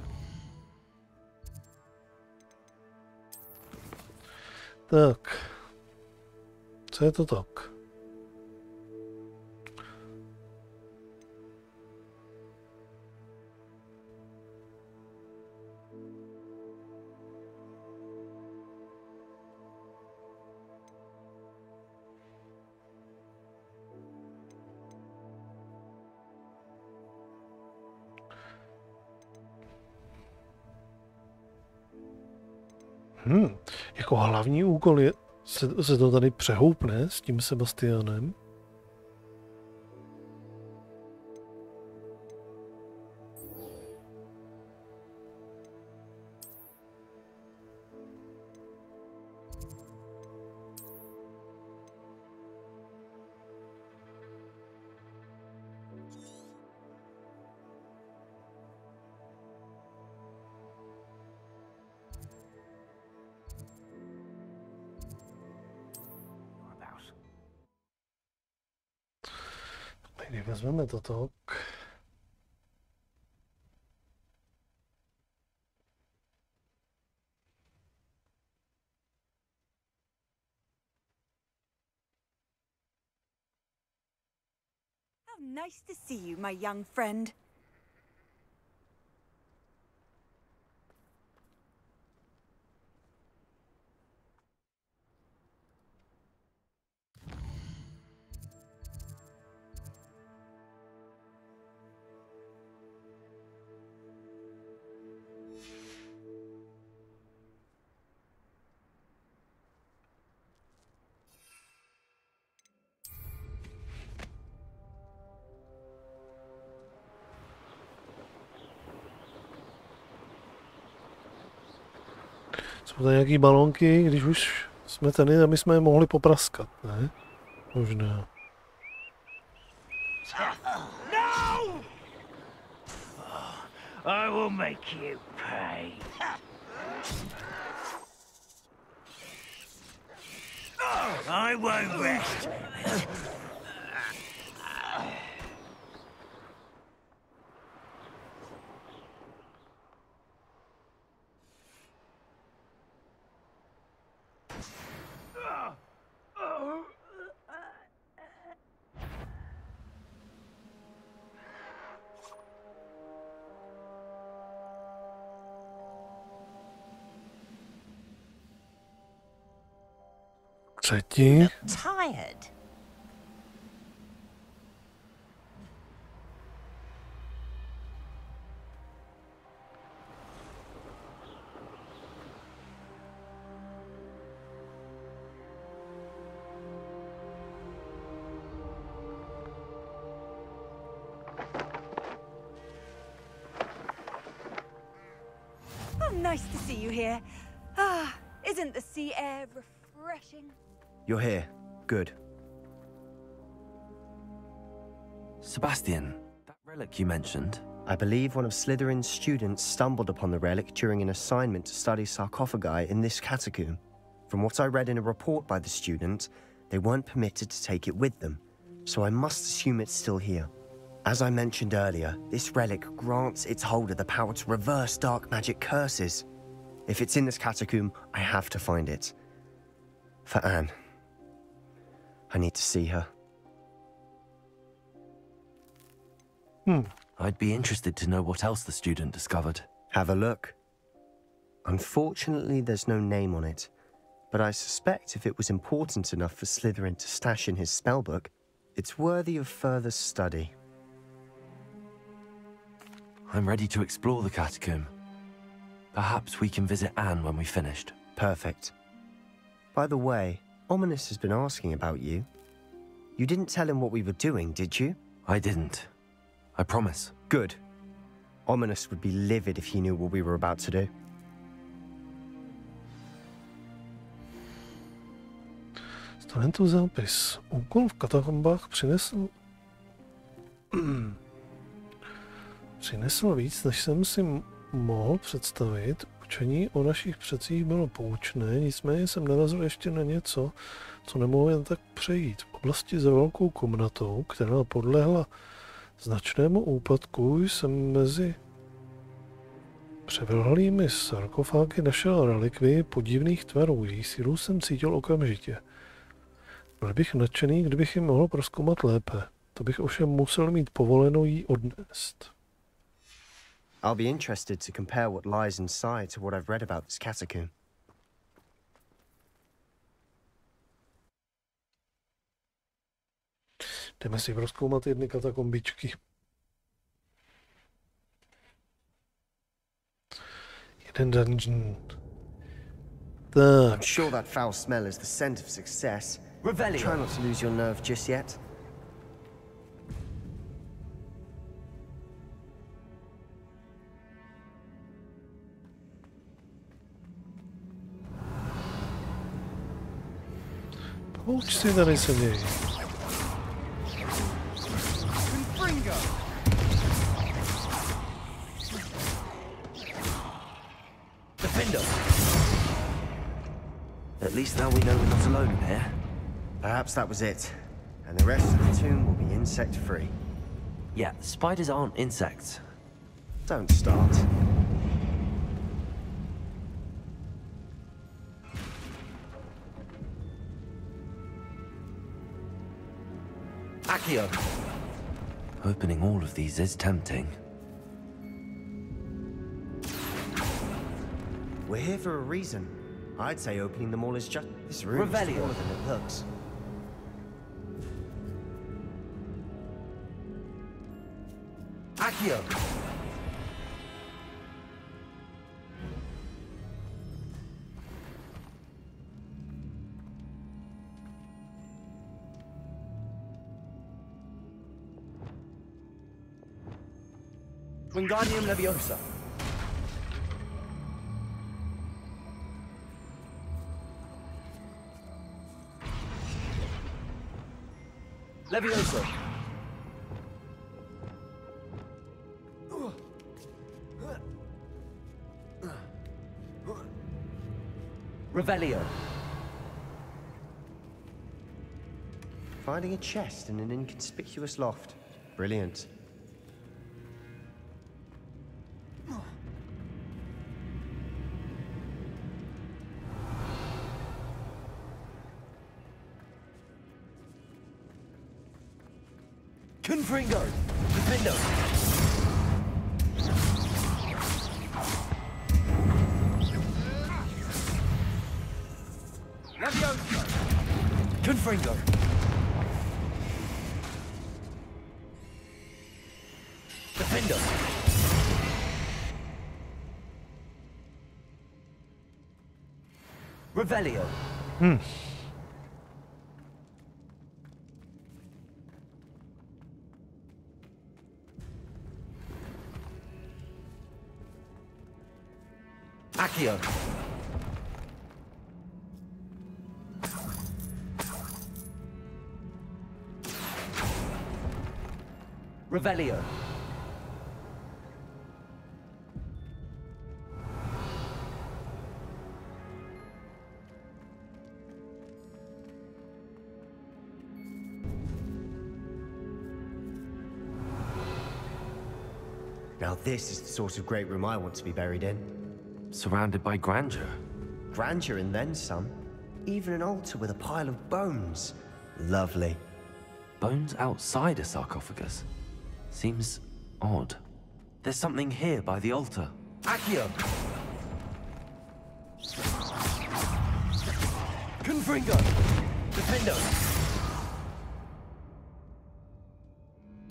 Tak. Co je to tak? Jako hlavní úkol je, se to tady přehoupne s tím Sebastianem. Když vezmeme toto. How nice to see you, my young friend. Jsou tady nějaký balónky, když už jsme tady, aby jsme je mohli popraskat, ne? Možná. No! I will make you pay. I won't rest. Třetí. Tired. Oh, nice to see you here. Ah, isn't the sea air refreshing? You're here. Good. Sebastian, that relic you mentioned. I believe one of Slytherin's students stumbled upon the relic during an assignment to study sarcophagi in this catacomb. From what I read in a report by the student, they weren't permitted to take it with them, so I must assume it's still here. As I mentioned earlier, this relic grants its holder the power to reverse dark magic curses. If it's in this catacomb, I have to find it. For Anne. I need to see her. I'd be interested to know what else the student discovered. Have a look. Unfortunately, there's no name on it, but I suspect if it was important enough for Slytherin to stash in his spellbook, it's worthy of further study. I'm ready to explore the catacomb. Perhaps we can visit Anne when we've finished. Perfect. By the way, Ominis has been asking about you. You didn't tell him what we were doing, did you? I didn't. I promise. Good. Ominis would be livid if he knew what we were about to do. Studentův zápis. Úkol v katakombách přinesl víc, než jsem si mohl představit. Učení o našich předcích bylo poučné, nicméně jsem narazil ještě na něco, co nemohu jen tak přejít. V oblasti za velkou komnatou, která podlehla značnému úpadku jsem mezi převlhlými sarkofágy našel relikvii podivných tvarů. Její sílu jsem cítil okamžitě. Byl bych nadšený, kdybych ji mohl prozkoumat lépe. To bych ovšem musel mít povoleno jí odnést. I'll be interested to compare what lies inside to what I've read about this catacomb. Jdeme si prozkoumat jedny katakombičky. Jeden dungeon. Tak. I'm sure that foul smell is the scent of success. Revelio. Try not to lose your nerve just yet. Pouč si tady se dějí. Defender. At least now we know we're not alone in here. Perhaps that was it. And the rest of the tomb will be insect-free. Yeah, spiders aren't insects. Don't start. Accio. Opening all of these is tempting. We're here for a reason. I'd say opening them all is just... This room is smaller than it looks. Accio. Wingardium Leviosa. Leviosa. Revelio. Finding a chest in an inconspicuous loft. Brilliant. Confringo. Defendo. Leviosa. Confringo. Defendo. Revelio. Accio. Revelio. Now this is the sort of great room I want to be buried in. Surrounded by grandeur. Grandeur and then some. Even an altar with a pile of bones. Lovely. Bones outside a sarcophagus? Seems odd. There's something here by the altar. Accio! Confringo! Defendo!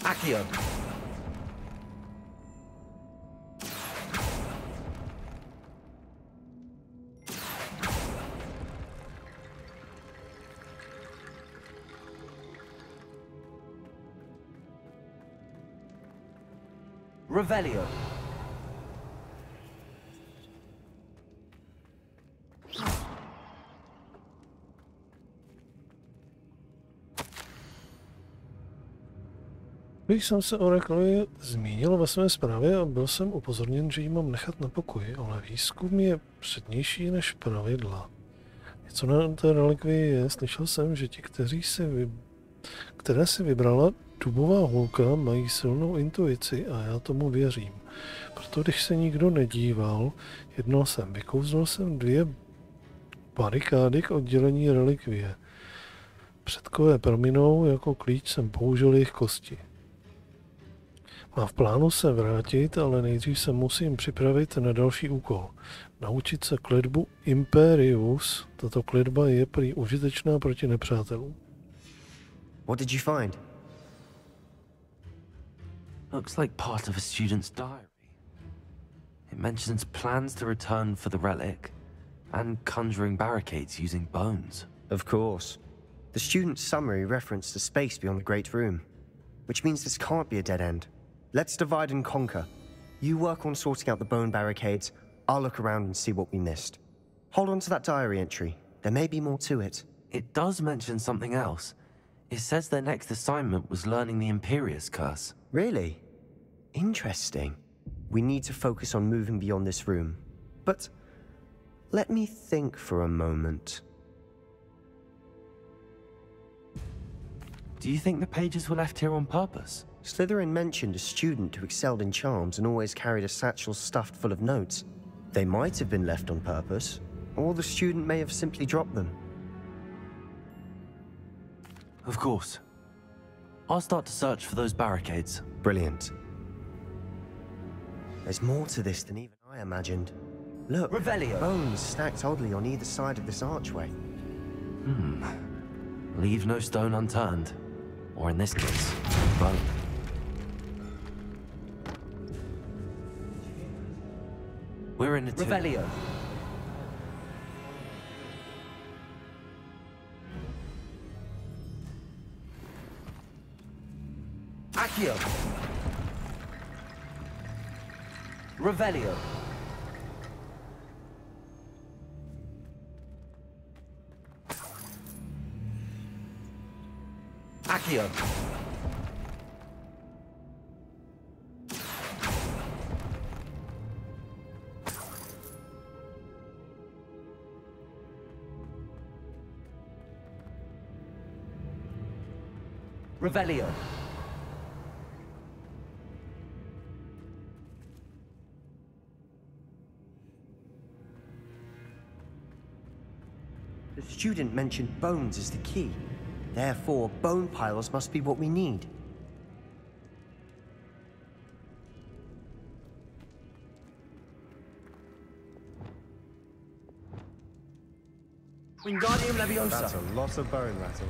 Accio! Revelio. Když jsem se o Reklovi zmínil ve své zprávě a byl jsem upozorněn, že ji mám nechat na pokoji, ale výzkum je přednější než pravidla. Něco na té relikvii je, slyšel jsem, že ti, které si vybrala, dubová holka mají silnou intuici a já tomu věřím. Proto když se nikdo nedíval, jednal jsem. Vykouzl jsem 2 barikády k oddělení relikvie. Předkové prominou, jako klíč jsem použil jejich kosti. Mám v plánu se vrátit, ale nejdřív se musím připravit na další úkol. Naučit se kletbu Imperius. Tato kletba je prý užitečná proti nepřátelům. What did you find? Looks like part of a student's diary. It mentions plans to return for the relic and conjuring barricades using bones. Of course. The student's summary referenced a space beyond the Great Room, which means this can't be a dead end. Let's divide and conquer. You work on sorting out the bone barricades, I'll look around and see what we missed. Hold on to that diary entry. There may be more to it. It does mention something else. It says their next assignment was learning the Imperius Curse. Really? Interesting. We need to focus on moving beyond this room. But let me think for a moment. Do you think the pages were left here on purpose? Slytherin mentioned a student who excelled in charms and always carried a satchel stuffed full of notes. They might have been left on purpose, or the student may have simply dropped them. Of course. I'll start to search for those barricades. Brilliant. There's more to this than even I imagined. Look, Revelio. Bones stacked oddly on either side of this archway. Leave no stone unturned. Or in this case, bone. We're in a Revelio. Accio. Revelio. Accio. Revelio. The student mentioned bones as the key. Therefore, bone piles must be what we need. Wingardium Leviosa. That's a lot of bone rattle.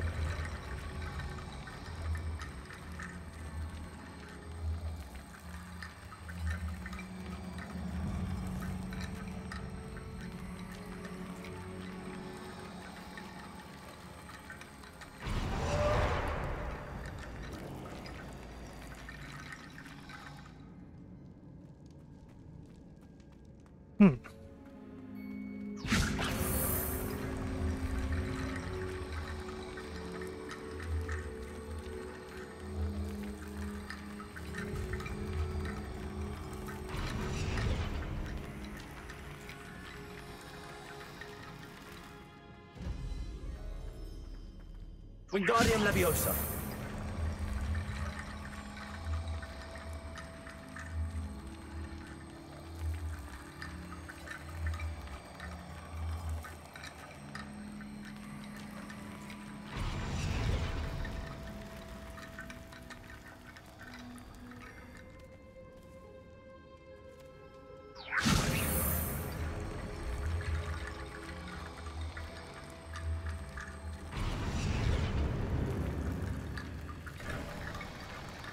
Wingardium Leviosa.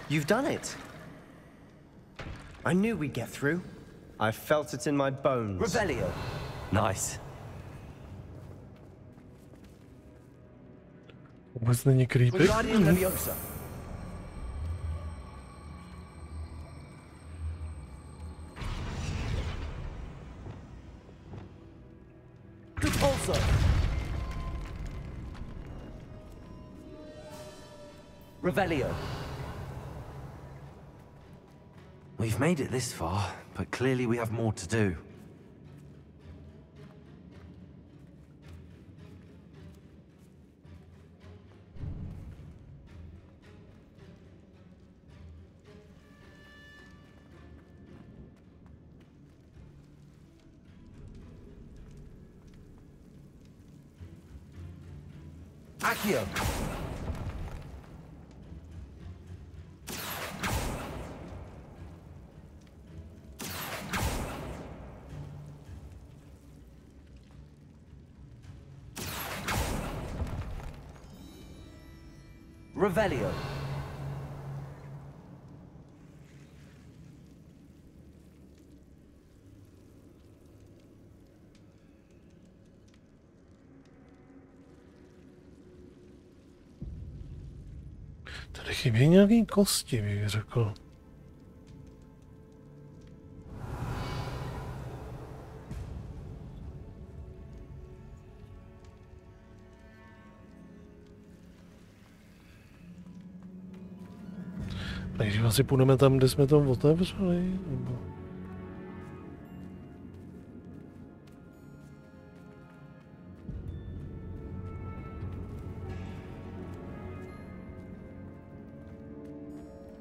You've done it! I knew we'd get through. I felt it in my bones. Revelio. Nice. Vůbec není creepy. Wingardium Leviosa. Repulsor. Revelio. We've made it this far, but clearly we have more to do. Accio! Revelio. Tady chybí nějaký kosti, bych řekl. Takže asi půjdeme tam, kde jsme to otevřeli, nebo...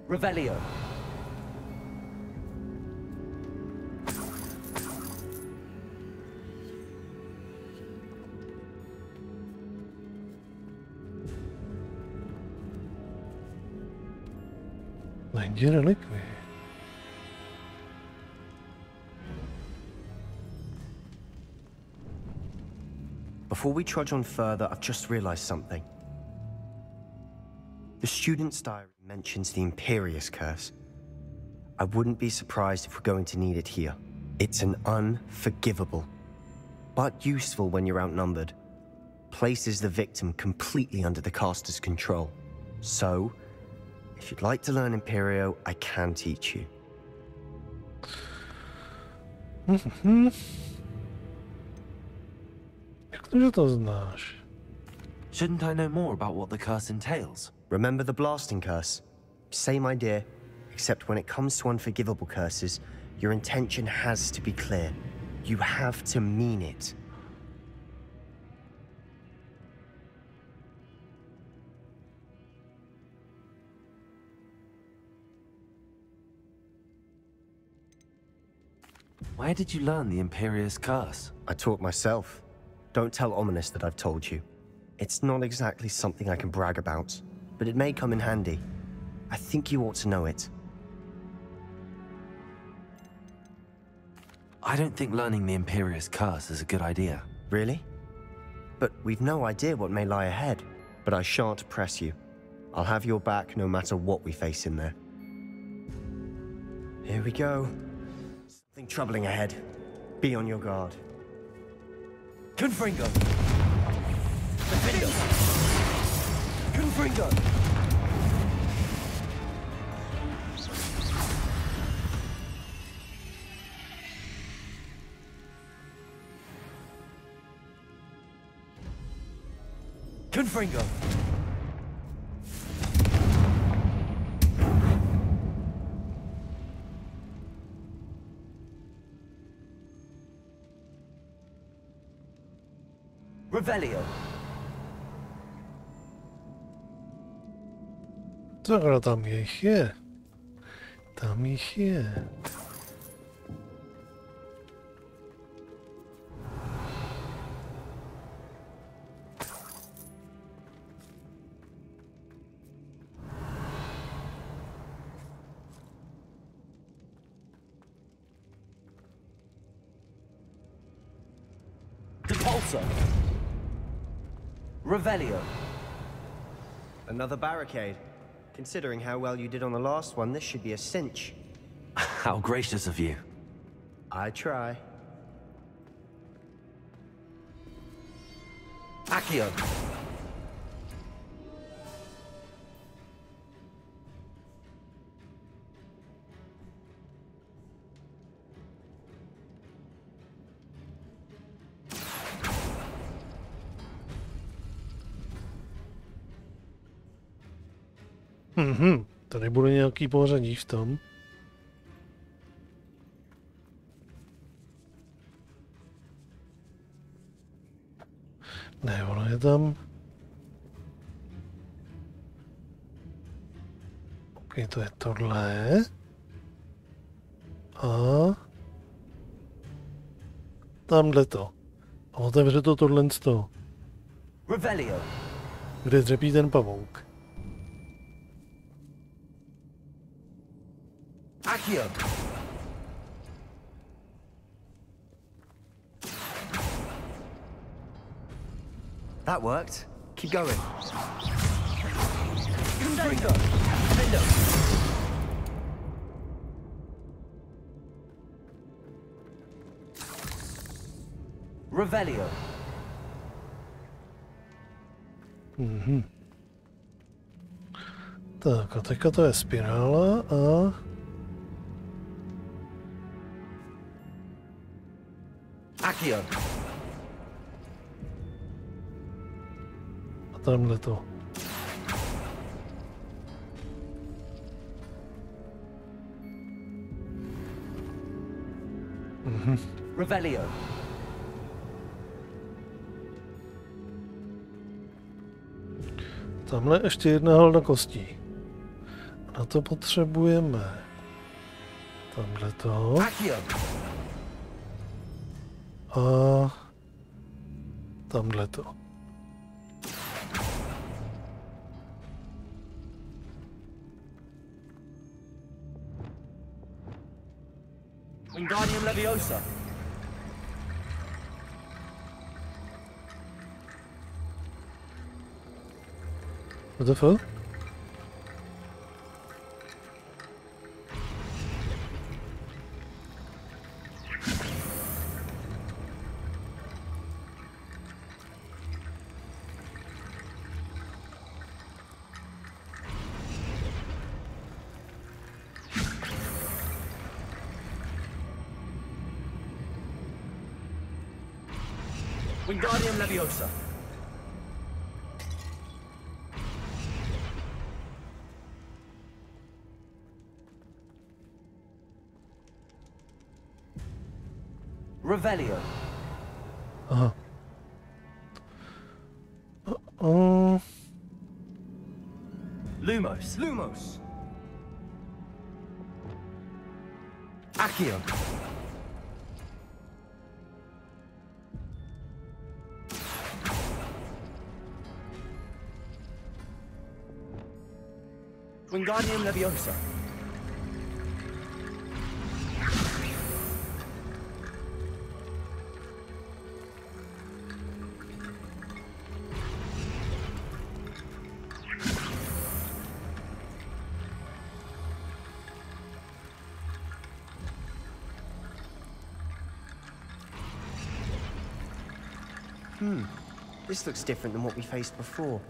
Revelio. Najdi relikvii. Before we trudge on further, I've just realized something. The student's diary mentions the Imperius Curse. I wouldn't be surprised if we're going to need it here. It's an unforgivable, but useful when you're outnumbered. Places the victim completely under the caster's control. So, if you'd like to learn Imperio, I can teach you. Jak to, že to znáš? Shouldn't I know more about what the curse entails? Remember the blasting curse? Same idea, except when it comes to unforgivable curses, your intention has to be clear. You have to mean it. Where did you learn the Imperius Curse? I taught myself. Don't tell Ominous that I've told you. It's not exactly something I can brag about, but it may come in handy. I think you ought to know it. I don't think learning the Imperius Curse is a good idea. Really? But we've no idea what may lie ahead. But I shan't press you. I'll have your back no matter what we face in there. Here we go. Something troubling ahead. Be on your guard. Confringo! Confringo! Confringo! Confringo! Revelio! Takhle tam jich je. Tam jich je. Depulso! Revelio! Another barricade. Considering how well you did on the last one, this should be a cinch. How gracious of you. I try. Accio! Tady bude nějaký pořadí v tom. Ne, ono je tam. Ok, to je tohle. A tamhle to. A otevře to tohle z toho. Revelio! Kde dřepí ten pavouk? Accio! That worked. Keep going. Confringo! Defendo! Revelio! Mhm. Tak a teďka to je spirála a... Accio! A tamhle to. Mhm. Revelio! Tamhle ještě jedna halda kostí. Na to potřebujeme tamhle to. Accio! A tamhle to. Wingardium Leviosa! What the fuck? Wingardium Leviosa! Revelio! Aha. Lumos! Lumos! Accio! Wingardium Leviosa! This looks different than what we faced before.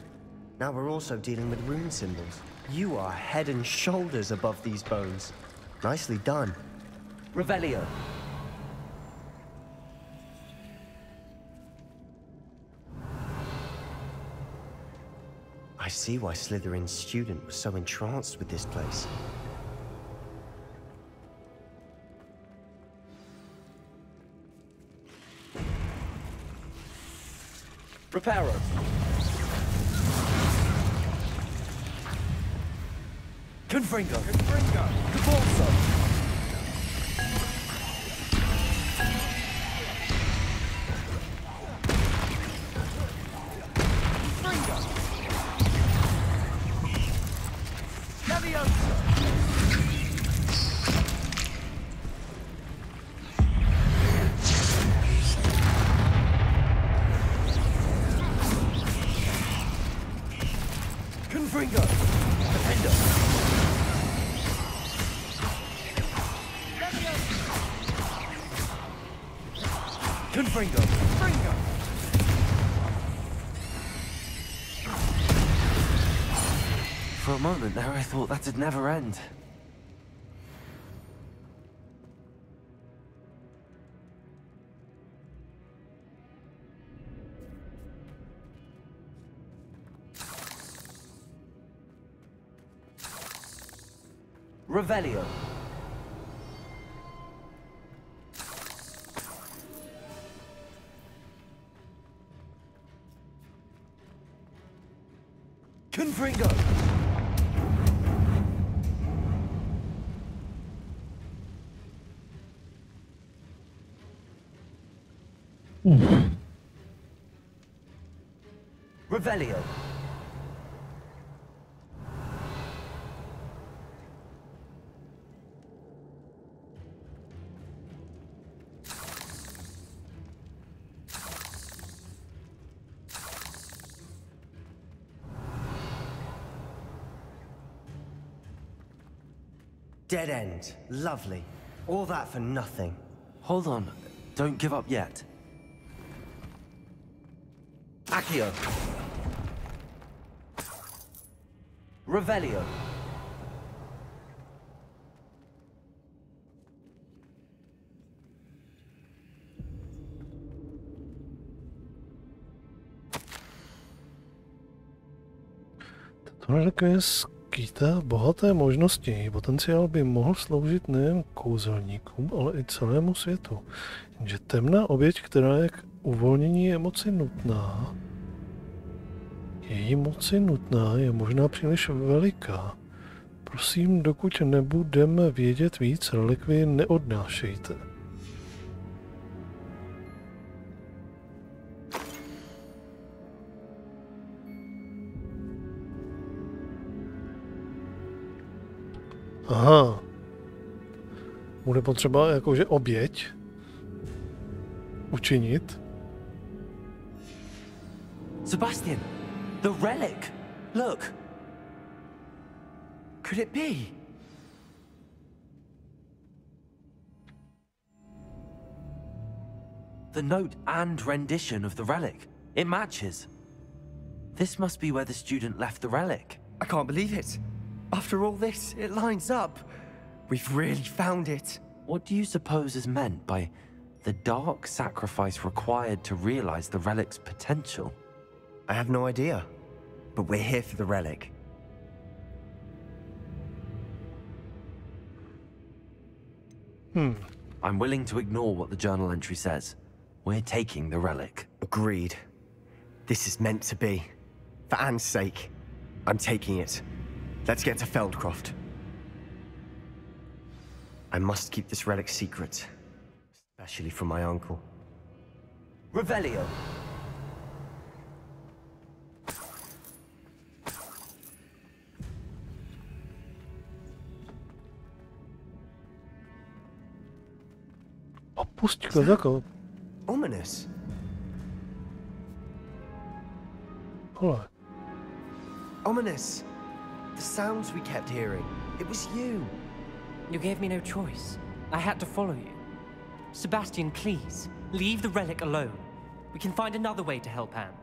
Now we're also dealing with rune symbols. You are head and shoulders above these bones. Nicely done. Revelio! I see why Slytherin's student was so entranced with this place. Reparo! Confringo! Confringo! Cabalso! Confringo! Leviosa! Confringo! Defendo! Confringo! Confringo! For a moment there, I thought that'd never end. Revelio! Confringo! Revelio! Dead end. Lovely. All that for nothing. Hold on. Don't give up yet. Accio. Revelio. Tato relikvie skýtá bohaté možnosti. Její potenciál by mohl sloužit nejen kouzelníkům, ale i celému světu. Jenže temná oběť, která je k uvolnění emoci nutná, její moci nutná je možná příliš veliká. Prosím, dokud nebudeme vědět víc, relikvii neodnášejte. Aha. Bude potřeba jakože oběť učinit. Sebastian, the relic. Look. Could it be? The note and rendition of the relic. It matches. This must be where the student left the relic. I can't believe it. After all this, it lines up. We've really found it. What do you suppose is meant by the dark sacrifice required to realize the relic's potential? I have no idea, but we're here for the relic. I'm willing to ignore what the journal entry says. We're taking the relic. Agreed. This is meant to be. For Anne's sake, I'm taking it. Let's get to Feldcroft. I must keep this relic secret, especially from my uncle. Revelio. Opusť Kazako. Ominous. Hold on. Ominous. The sounds we kept hearing. It was you. You gave me no choice. I had to follow you. Sebastian, please, leave the relic alone. We can find another way to help Anne.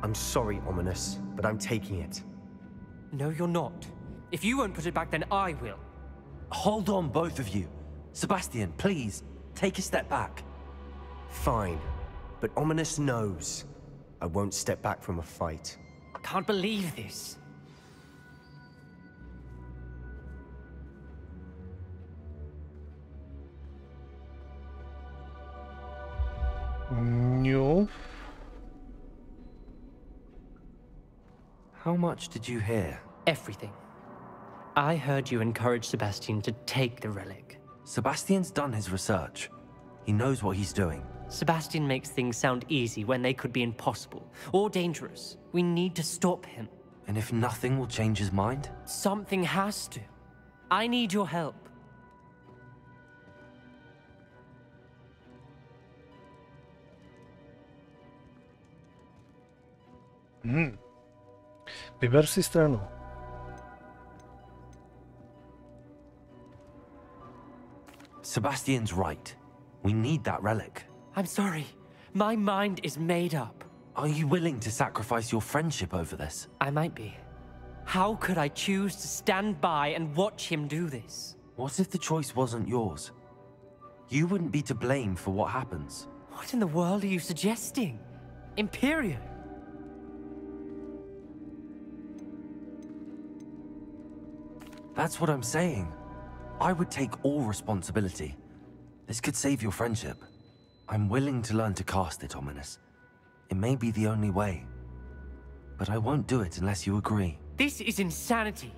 I'm sorry, Ominous, but I'm taking it. No, you're not. If you won't put it back, then I will. Hold on, both of you. Sebastian, please, take a step back. Fine, but Ominous knows I won't step back from a fight. I can't believe this. No. How much did you hear? Everything. I heard you encourage Sebastian to take the relic. Sebastian's done his research. He knows what he's doing. Sebastian makes things sound easy when they could be impossible or dangerous. We need to stop him. And if nothing will change his mind? Something has to. I need your help. Vyber si stranu. Sebastian's right. We need that relic. I'm sorry. My mind is made up. Are you willing to sacrifice your friendship over this? I might be. How could I choose to stand by and watch him do this? What if the choice wasn't yours? You wouldn't be to blame for what happens. What in the world are you suggesting? Imperio? That's what I'm saying. I would take all responsibility. This could save your friendship. I'm willing to learn to cast it, Ominous. It may be the only way. But I won't do it unless you agree. This is insanity.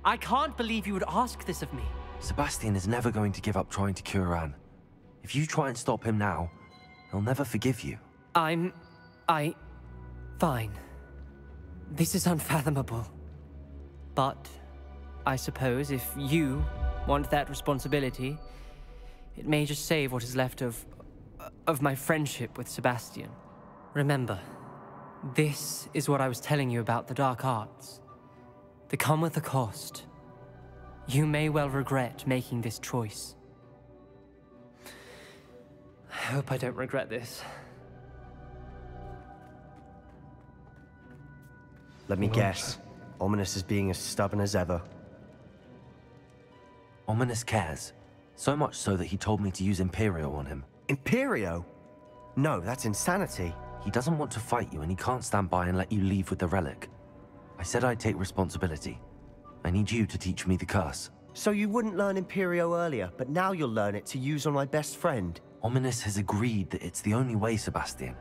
I can't believe you would ask this of me. Sebastian is never going to give up trying to cure Anne. If you try and stop him now, he'll never forgive you. Fine. This is unfathomable. But I suppose if you want that responsibility, it may just save what is left of my friendship with Sebastian. Remember, this is what I was telling you about the dark arts. They come with a cost. You may well regret making this choice. I hope I don't regret this. Let me guess. Ominis is being as stubborn as ever. Ominis cares. So much so that he told me to use Imperio on him. Imperio? No, that's insanity. He doesn't want to fight you and he can't stand by and let you leave with the relic. I said I'd take responsibility. I need you to teach me the curse. So you wouldn't learn Imperio earlier, but now you'll learn it to use on my best friend. Ominis has agreed that it's the only way, Sebastian.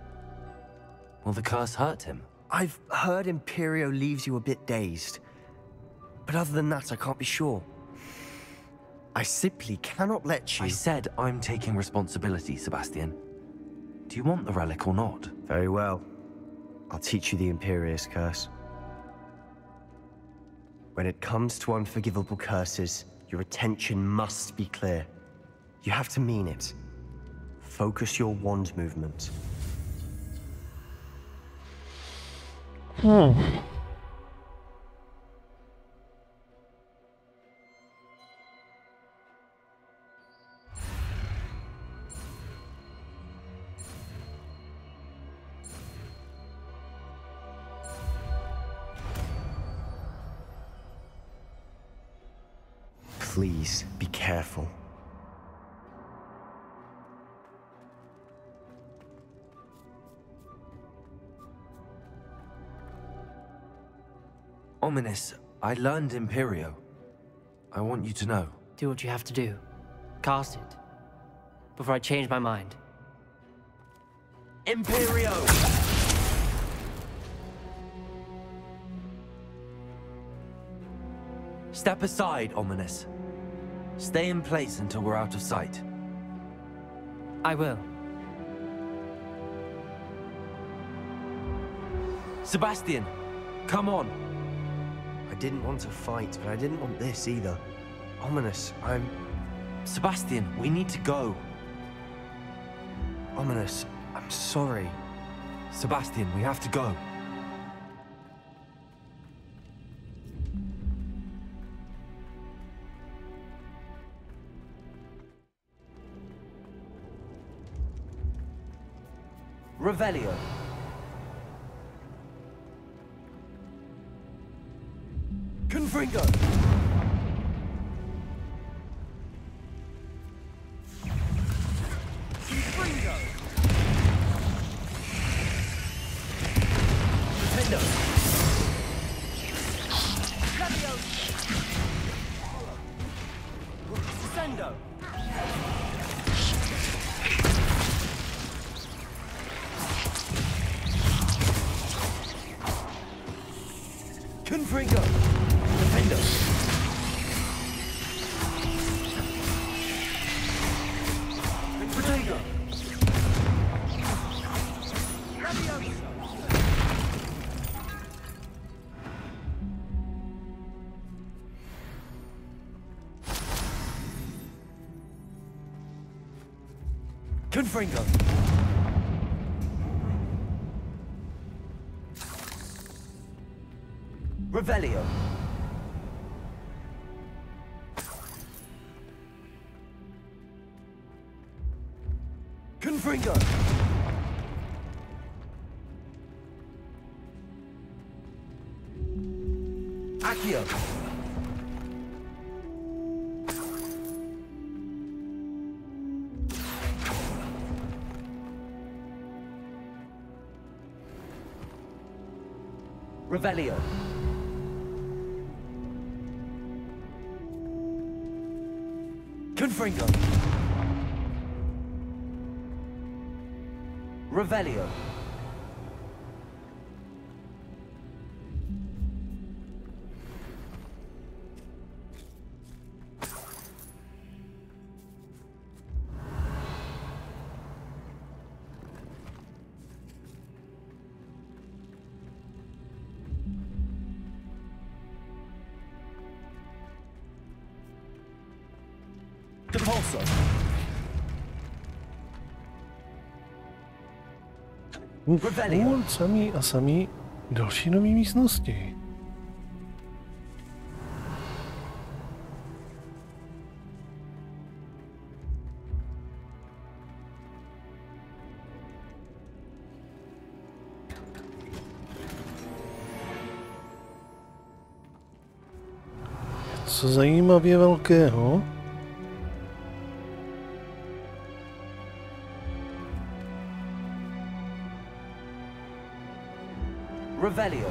Will the curse hurt him? I've heard Imperio leaves you a bit dazed. But other than that, I can't be sure. I simply cannot let you... I said I'm taking responsibility, Sebastian. Do you want the relic or not? Very well. I'll teach you the Imperious curse. When it comes to unforgivable curses, your attention must be clear. You have to mean it. Focus your wand movement. Please be careful. Ominis, I learned Imperio. I want you to know. Do what you have to do. Cast it. Before I change my mind. Imperio! Step aside, Ominis. Stay in place until we're out of sight. I will. Sebastian, come on. I didn't want to fight, but I didn't want this either. Ominis, Sebastian, we need to go. Ominis, I'm sorry. Sebastian, we have to go. Revelio. Confringo. Confringo. Nintendo. Sendo. Confringo. Nintendo. Protego. Confringo. Revelio. Confringo. Accio. Revelio. Confringo. Revelio. Compulso. Samý a samý další nový místnosti. Co zajímavě velkého. Revelio.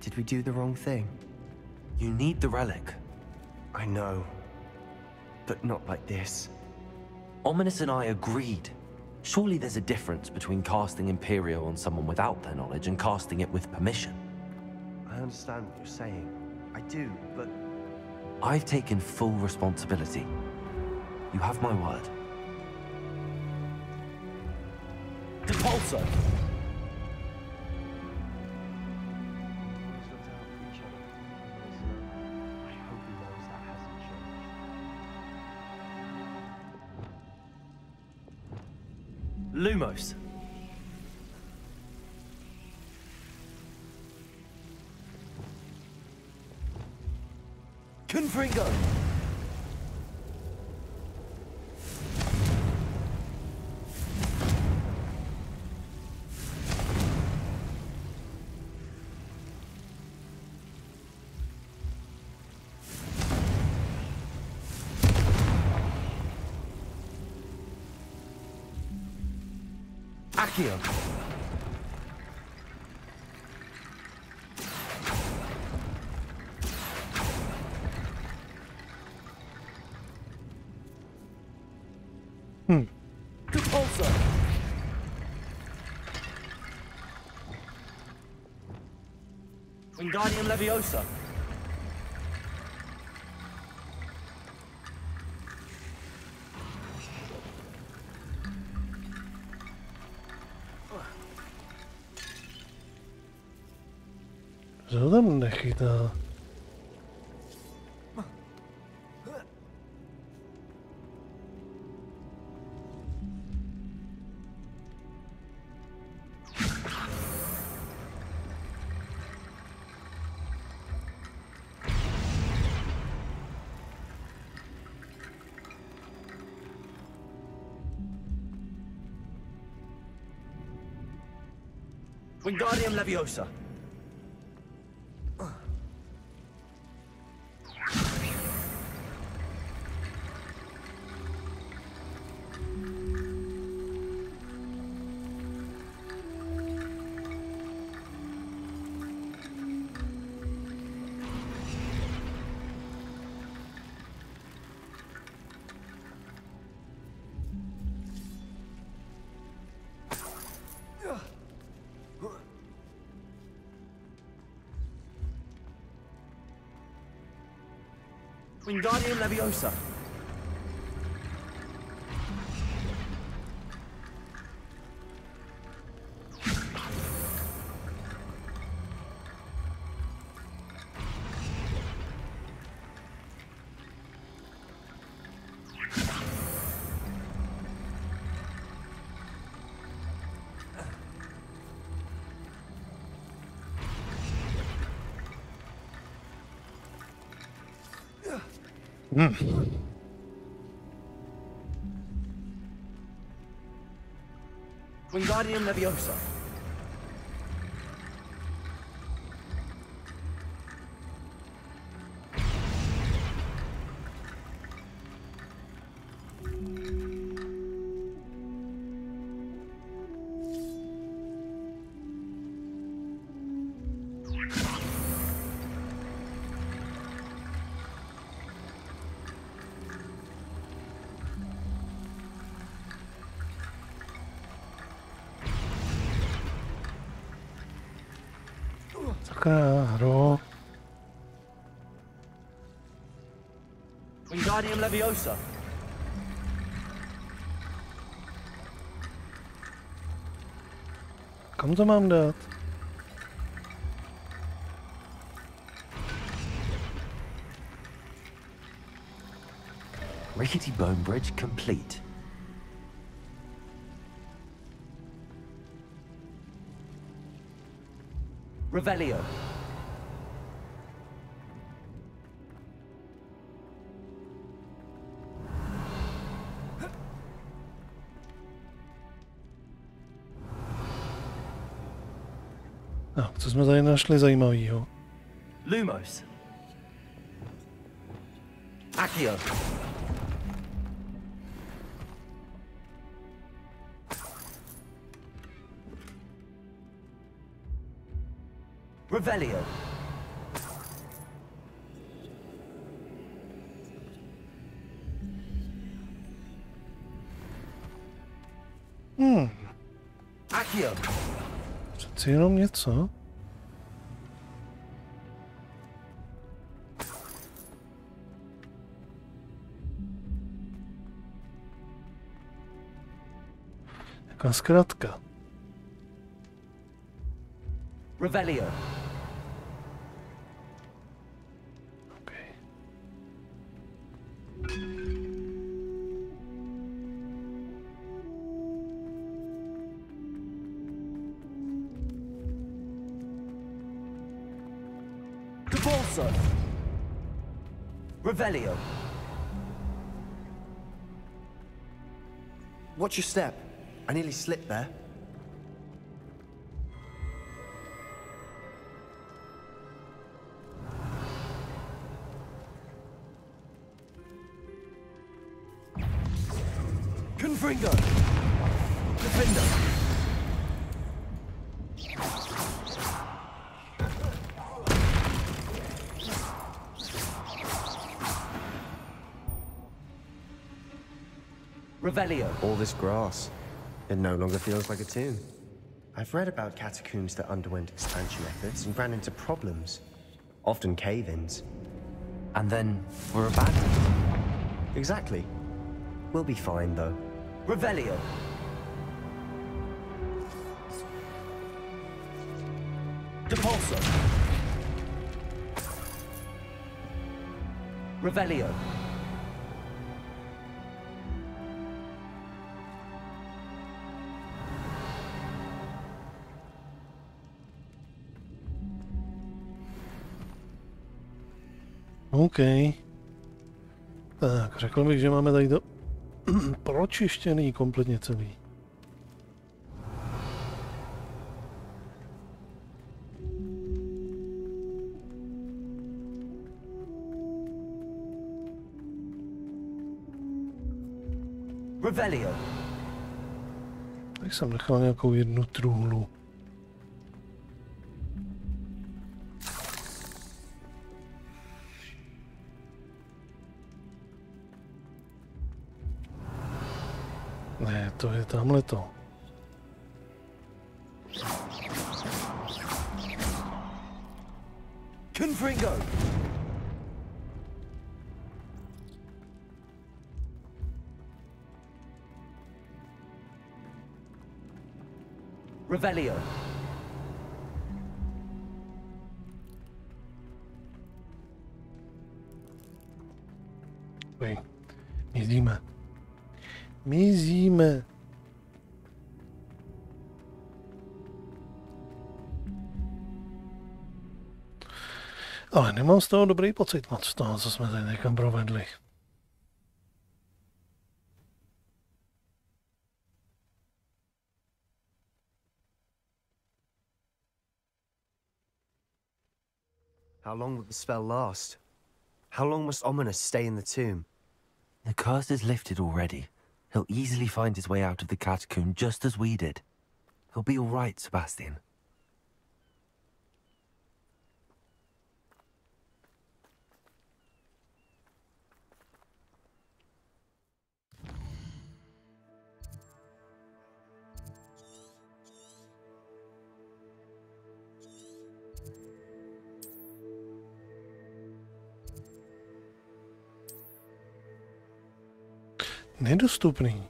Did we do the wrong thing? You need the relic. I know. But not like this. Ominous and I agreed. Surely there's a difference between casting Imperio on someone without their knowledge and casting it with permission. I understand what you're saying. I do, but... I've taken full responsibility. You have my word. Depulso! Lumos. Confringo. Accio. Depulso. Wingardium Leviosa. Co tam nechytá? Wingardium Leviosa. Wingardium Leviosa. Wingardium Leviosa. Caro. Wingardium Leviosa. Kam to mám dát? Rickety bone bridge complete. Revelio. No, co jsme tady našli zajímavého? Lumos. Accio. Revelio. Accio. Přeci jenom něco. Jaká zkratka. Revelio. Cabalso. Revelio. Watch your step. I nearly slipped there. Confringo. Defender. Revelio. All this grass. It no longer feels like a tomb. I've read about catacombs that underwent expansion efforts and ran into problems. Often cave-ins. And then were abandoned. Exactly. We'll be fine, though. Revelio. Depulso. Revelio. OK. Tak, řekl bych, že máme tady to pročištěný kompletně celý. Revelio. Tak jsem nechal nějakou jednu trůhlu. Ne, to je tamhle to. Confringo. Revelio. Mizíme. Mizíme. Ale nemám z toho dobrý pocit moc z toho, co jsme tady někam provedli. How long will the spell last? How long must Ominous stay in the tomb? The curse is lifted already. He'll easily find his way out of the catacomb just as we did. He'll be all right, Sebastian. Nedostupný.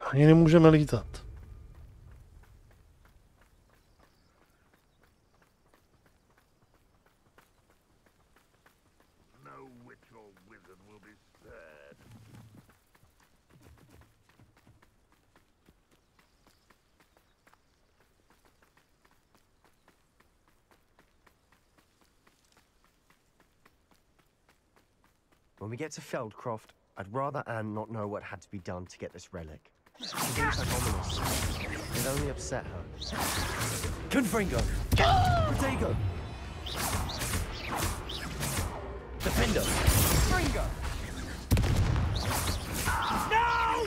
Ani nemůžeme lítat. When we get to Feldcroft, I'd rather Anne not know what had to be done to get this relic. Things like ominous. It'd only upset her. Confringo! Protego! Defender! Fringo! No!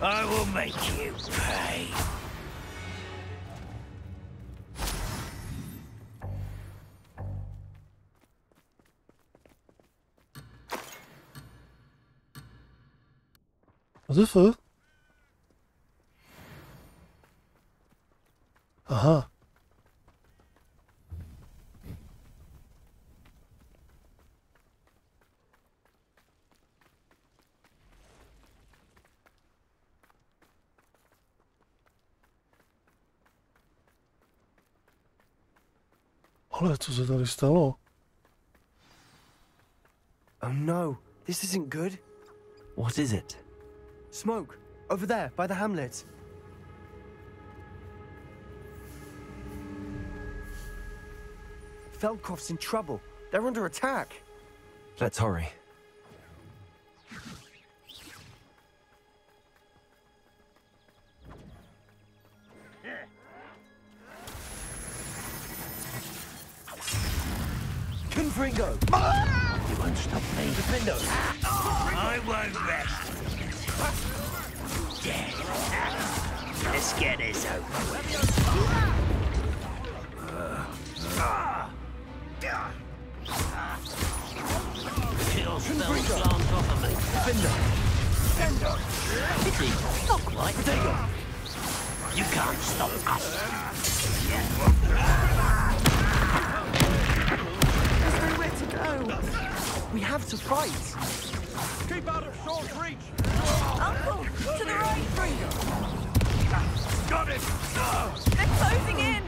I will make you pay. Wat is het? Aha. Ale co se tady stalo? Oh no, this isn't good. What is it? Smoke, over there, by the hamlet. Feldcroft's in trouble. They're under attack. Let's hurry. Confringo! You won't stop me. Defendo! I won't rest. Dead. Let's get this over. Kill spell slant off of me. Defendo! Pity. Not quite. Protego! You can't stop us. There's nowhere to go. We have to fight. Keep out of short reach. Uncle, to the right. Got him. They're closing in.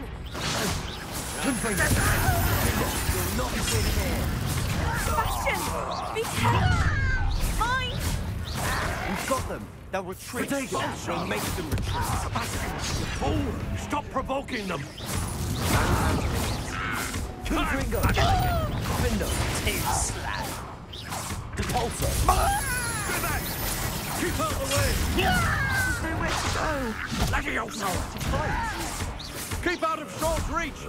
Confringo! You're not in here. Sebastian, be careful. Mine. We've got them. They'll retreat. We'll make them retreat. Fool! Stop provoking them. Confringo! Defendo! Team slap. Depulso! Go back. Keep out the way. There's nowhere to go. Lagioso. Keep out of short reach.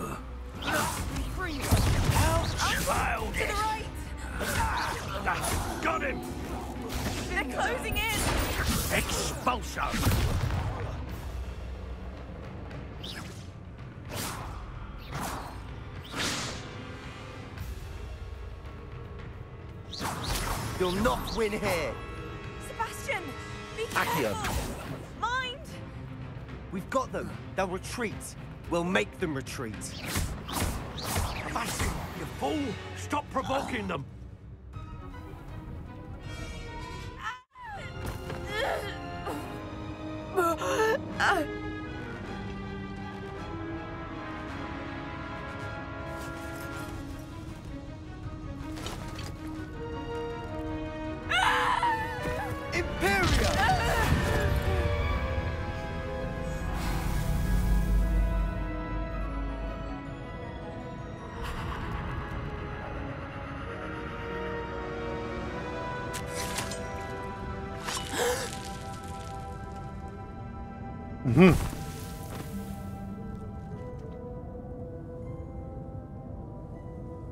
Child. To the right. Got him. They're closing in. Expulso. You'll not win here. Sebastian, be Accio. careful. Mind. We've got them. They'll retreat. We'll make them retreat. Sebastian, you fool! Stop provoking them.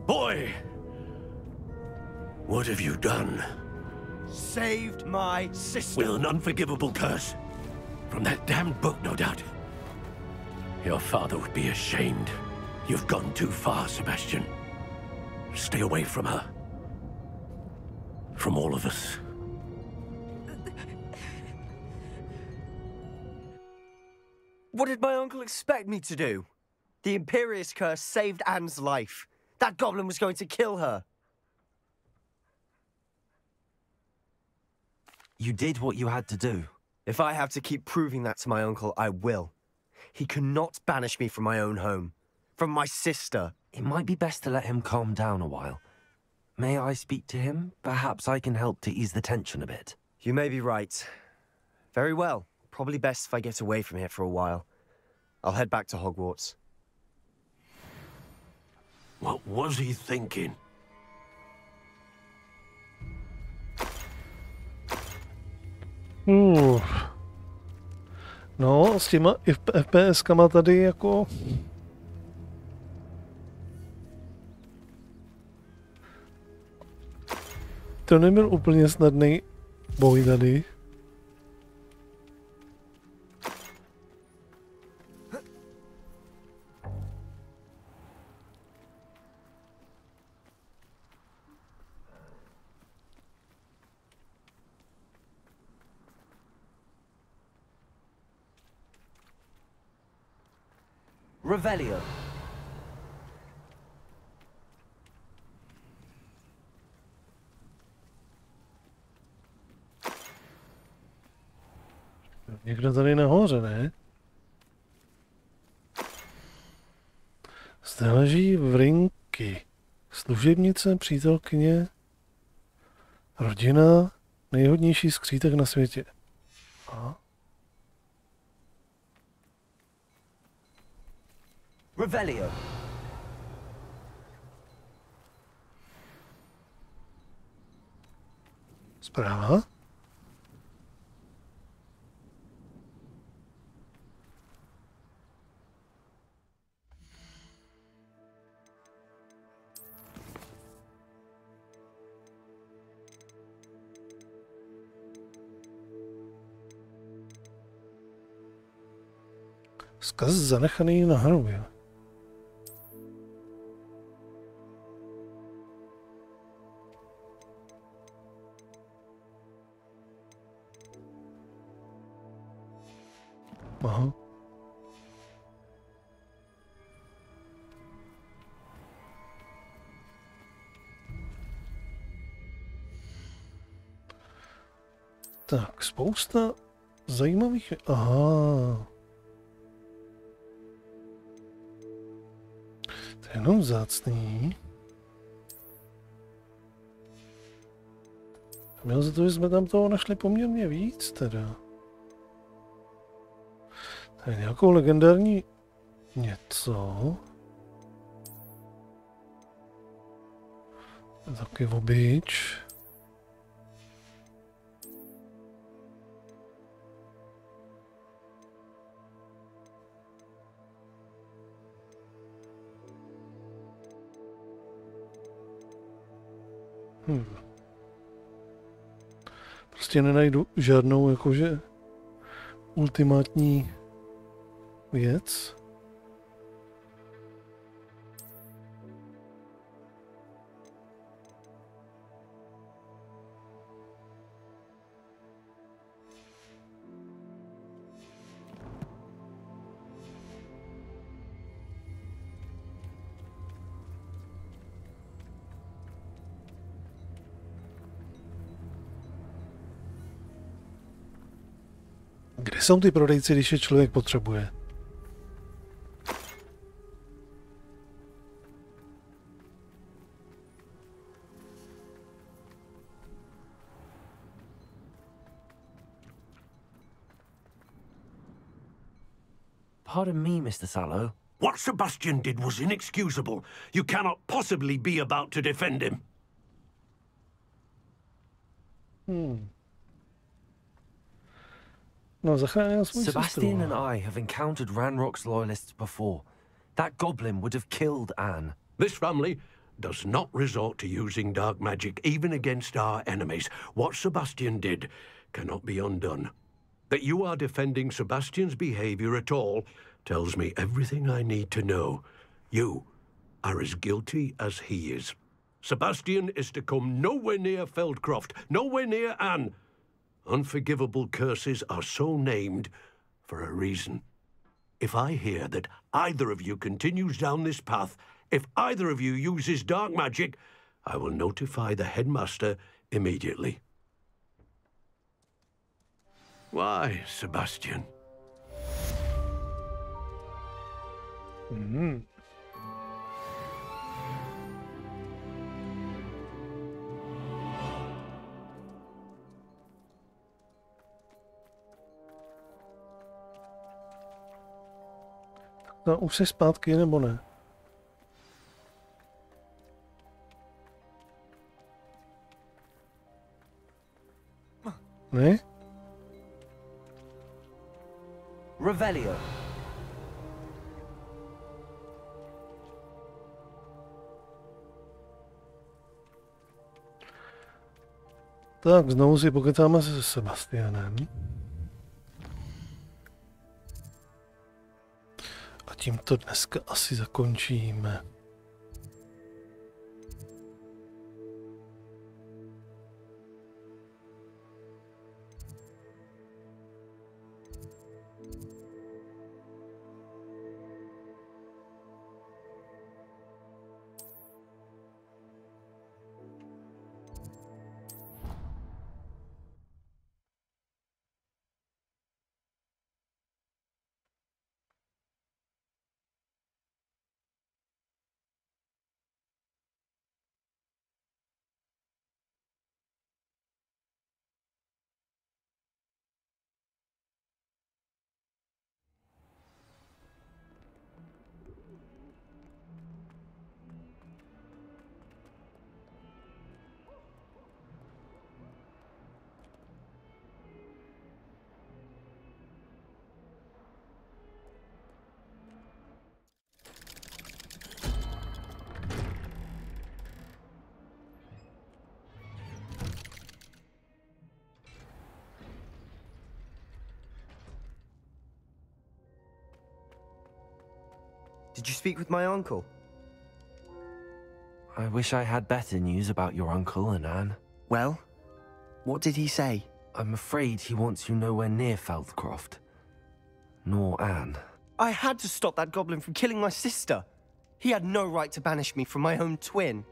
Boy! What have you done? Saved my sister. With an unforgivable curse. From that damned book, no doubt. Your father would be ashamed. You've gone too far, Sebastian. Stay away from her. From all of us. What did my uncle expect me to do? The Imperius curse saved Anne's life. That goblin was going to kill her. You did what you had to do. If I have to keep proving that to my uncle, I will. He cannot banish me from my own home. From my sister. It might be best to let him calm down a while. May I speak to him? Perhaps I can help to ease the tension a bit. You may be right. Very well. Probably best if I get away from here for a while. I'll head back to Hogwarts. What was he thinking? No, s těma FPS-kama tady jako... To nebyl úplně snadný boj tady. Revelio. Někdo tady nahoře, ne? Zde leží Vrinky. Služebnice, přítelkyně, rodina, nejhodnější skřítek na světě. A? Revelio. Zpráva? Vzkaz zanechaný na hrobě. Aha. Tak, spousta zajímavých... Aha. To je jenom vzácný. Měl za to, že jsme tam toho našli poměrně víc, teda. To je nějakou legendární něco. Taky obyč. Prostě nenajdu žádnou jakože ultimátní věc. Kde jsou ty prodejci, když je člověk potřebuje? Pardon me, Mr. Sallow. What Sebastian did was inexcusable. You cannot possibly be about to defend him. No, zachránil svou Sebastian sestru. and I have encountered Ranrock's loyalists before. That goblin would have killed Anne. This family does not resort to using dark magic even against our enemies. What Sebastian did cannot be undone. That you are defending Sebastian's behavior at all tells me everything I need to know. You are as guilty as he is. Sebastian is to come nowhere near Feldcroft, nowhere near Anne. Unforgivable curses are so named for a reason. If I hear that either of you continues down this path, if either of you uses dark magic, I will notify the headmaster immediately. Why, Sebastian? No, už jsi zpátky, nebo ne? Ne? Revelio. Tak, znovu si pokecáme se Sebastianem. A tím to dneska asi zakončíme. Did you speak with my uncle? I wish I had better news about your uncle and Anne. Well, what did he say? I'm afraid he wants you nowhere near Feldcroft. Nor Anne. I had to stop that goblin from killing my sister. He had no right to banish me from my own twin.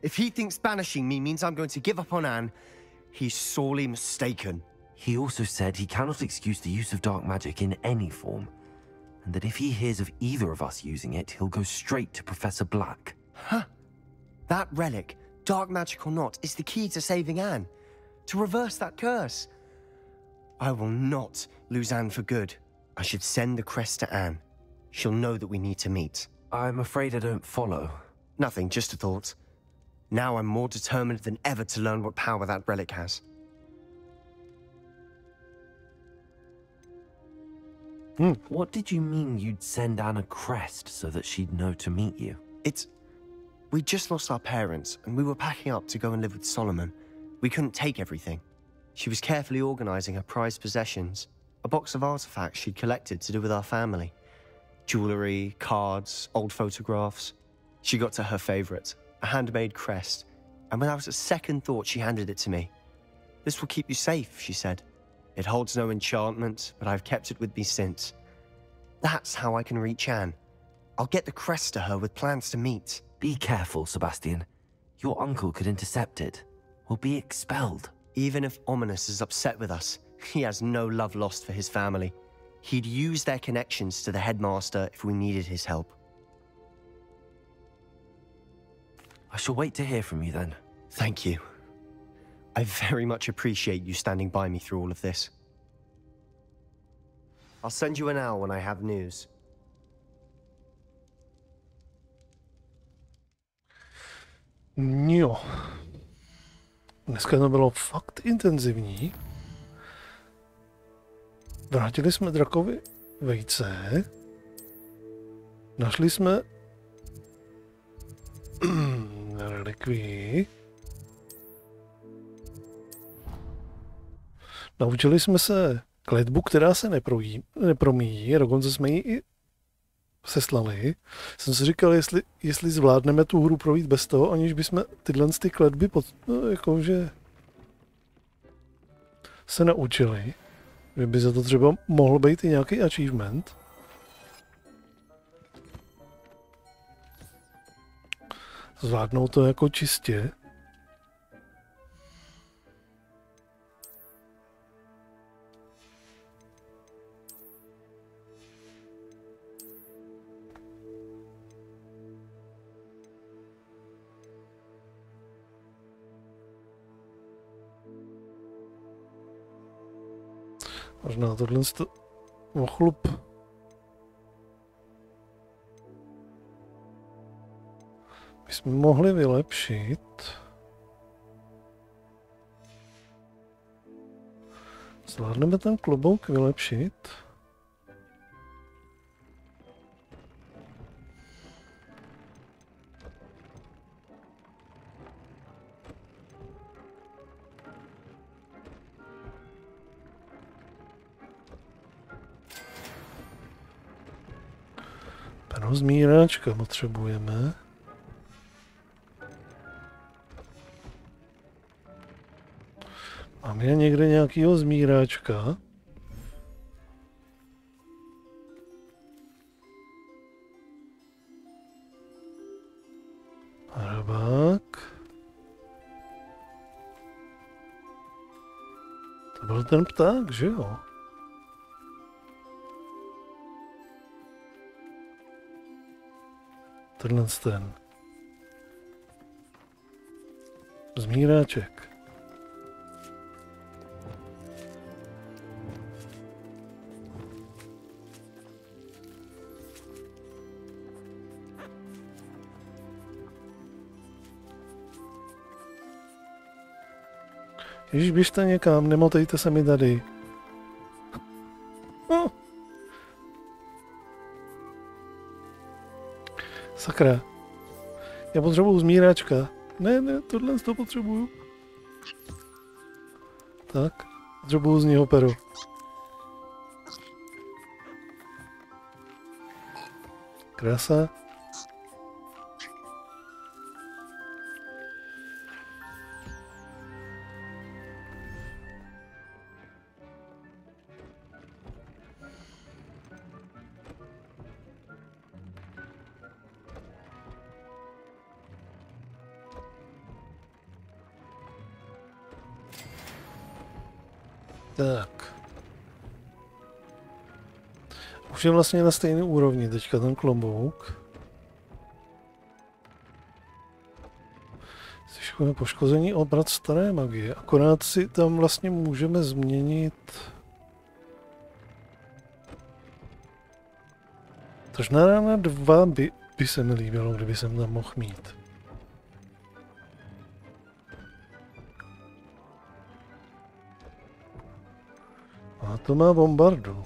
If he thinks banishing me means I'm going to give up on Anne, he's sorely mistaken. He also said he cannot excuse the use of dark magic in any form, and that if he hears of either of us using it, he'll go straight to Professor Black. Huh? That relic, dark magic or not, is the key to saving Anne. To reverse that curse. I will not lose Anne for good. I should send the crest to Anne. She'll know that we need to meet. I'm afraid I don't follow. Nothing, just a thought. Now I'm more determined than ever to learn what power that relic has. What did you mean you'd send Anne a crest so that she'd know to meet you? We just lost our parents, and we were packing up to go and live with Solomon. We couldn't take everything. She was carefully organizing her prized possessions, a box of artifacts she'd collected to do with our family. Jewelry, cards, old photographs. She got to her favorite, a handmade crest, and without a second thought she handed it to me. This will keep you safe, she said. It holds no enchantment, but I've kept it with me since. That's how I can reach Anne. I'll get the crest to her with plans to meet. Be careful, Sebastian. Your uncle could intercept it. We'll be expelled. Even if Ominous is upset with us, he has no love lost for his family. He'd use their connections to the headmaster if we needed his help. I shall wait to hear from you then. Thank you. I very much appreciate you standing by me through all of this. I'll send you an owl when I have news. Jo. Dneska to bylo fakt intenzivní. Vrátili jsme drakovi vejce. Našli jsme relikvii. Naučili jsme se kletbu, která se nepromíjí, dokonce jsme ji i seslali. Jsem si říkal, jestli zvládneme tu hru projít bez toho, aniž bychom tyhle ty kletby jakože se naučili. Že by za to třeba mohl být i nějaký achievement. Zvládnout to jako čistě. Možná tohle ochlup. Bychom mohli vylepšit. Zvládneme ten klobouk vylepšit. Toho zmíráčka potřebujeme. Mám já někde nějakýho zmíráčka? Hrabák. To byl ten pták, že jo? Tenhle ten. Zmíráček. Ježíš, běžte někam, nemotejte se mi tady. Sakra. Já potřebuju zmíračka. Ne, tohle to potřebuju. Tak, potřebuju z něho pero. Krása. Tak. Už je vlastně na stejné úrovni teďka ten klobouk. Slyšíme poškození obrat staré magie. Akorát si tam vlastně můžeme změnit... Tož na rána 2 by se mi líbilo, kdyby jsem tam mohl mít. A to má bombardu.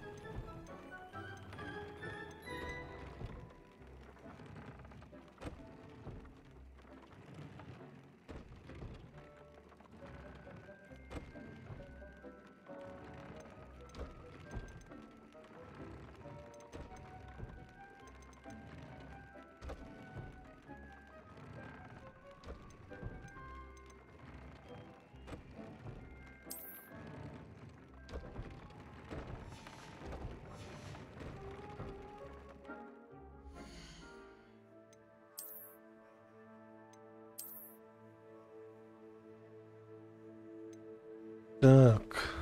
Tak.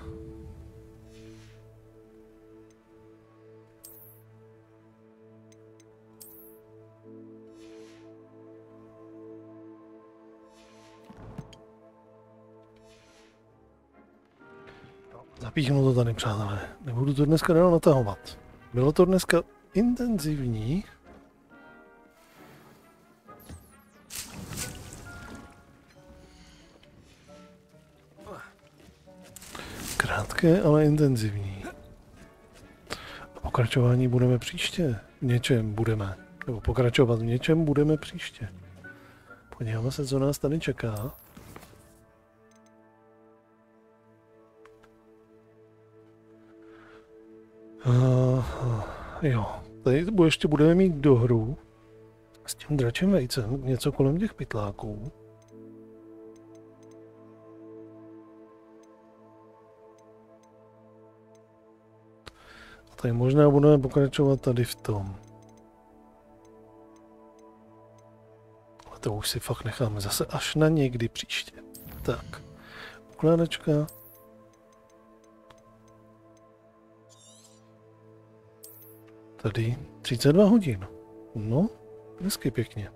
Zapíchnu to tady, přátelé. Nebudu to dneska dál natahovat. Bylo to dneska intenzivní. Krátké, ale intenzivní. Pokračování budeme příště. V něčem budeme. Nebo pokračovat v něčem budeme příště. Podíváme se, co nás tady čeká. Jo, tady ještě budeme mít dohru s tím dračím vejcem, něco kolem těch pytláků. A tady možná budeme pokračovat tady v tom. Ale to už si fakt necháme zase až na někdy příště. Tak, ukládačka. Tady 32 hodin. No, hezky pěkně.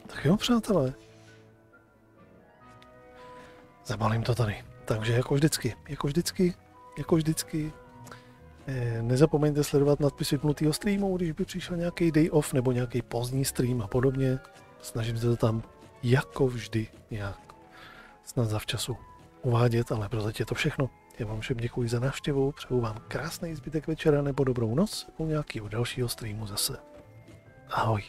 Tak jo, přátelé. Zabalím to tady. Takže jako vždycky, nezapomeňte sledovat nadpis vypnutýho streamu, když by přišel nějaký day off nebo nějaký pozdní stream a podobně. Snažím se to tam jako vždy nějak snad zavčasu uvádět, ale prozatím je to všechno. Já vám všem děkuji za návštěvu, přeju vám krásný zbytek večera nebo dobrou noc u nějakého dalšího streamu zase. Ahoj.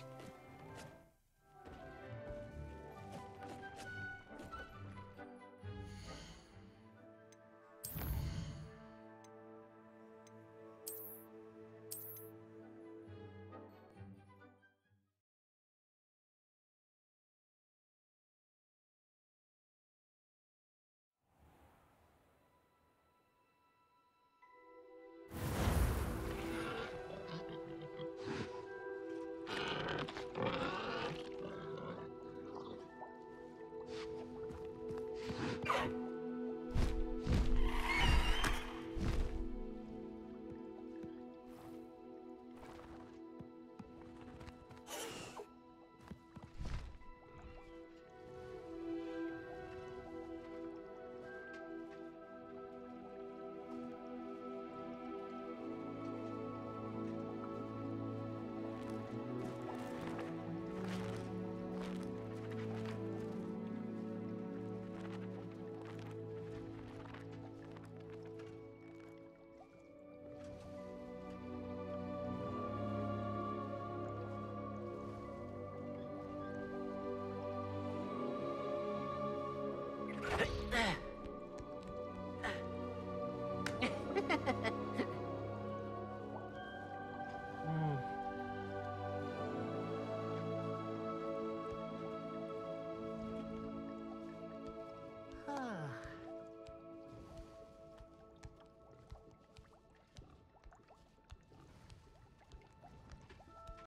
There.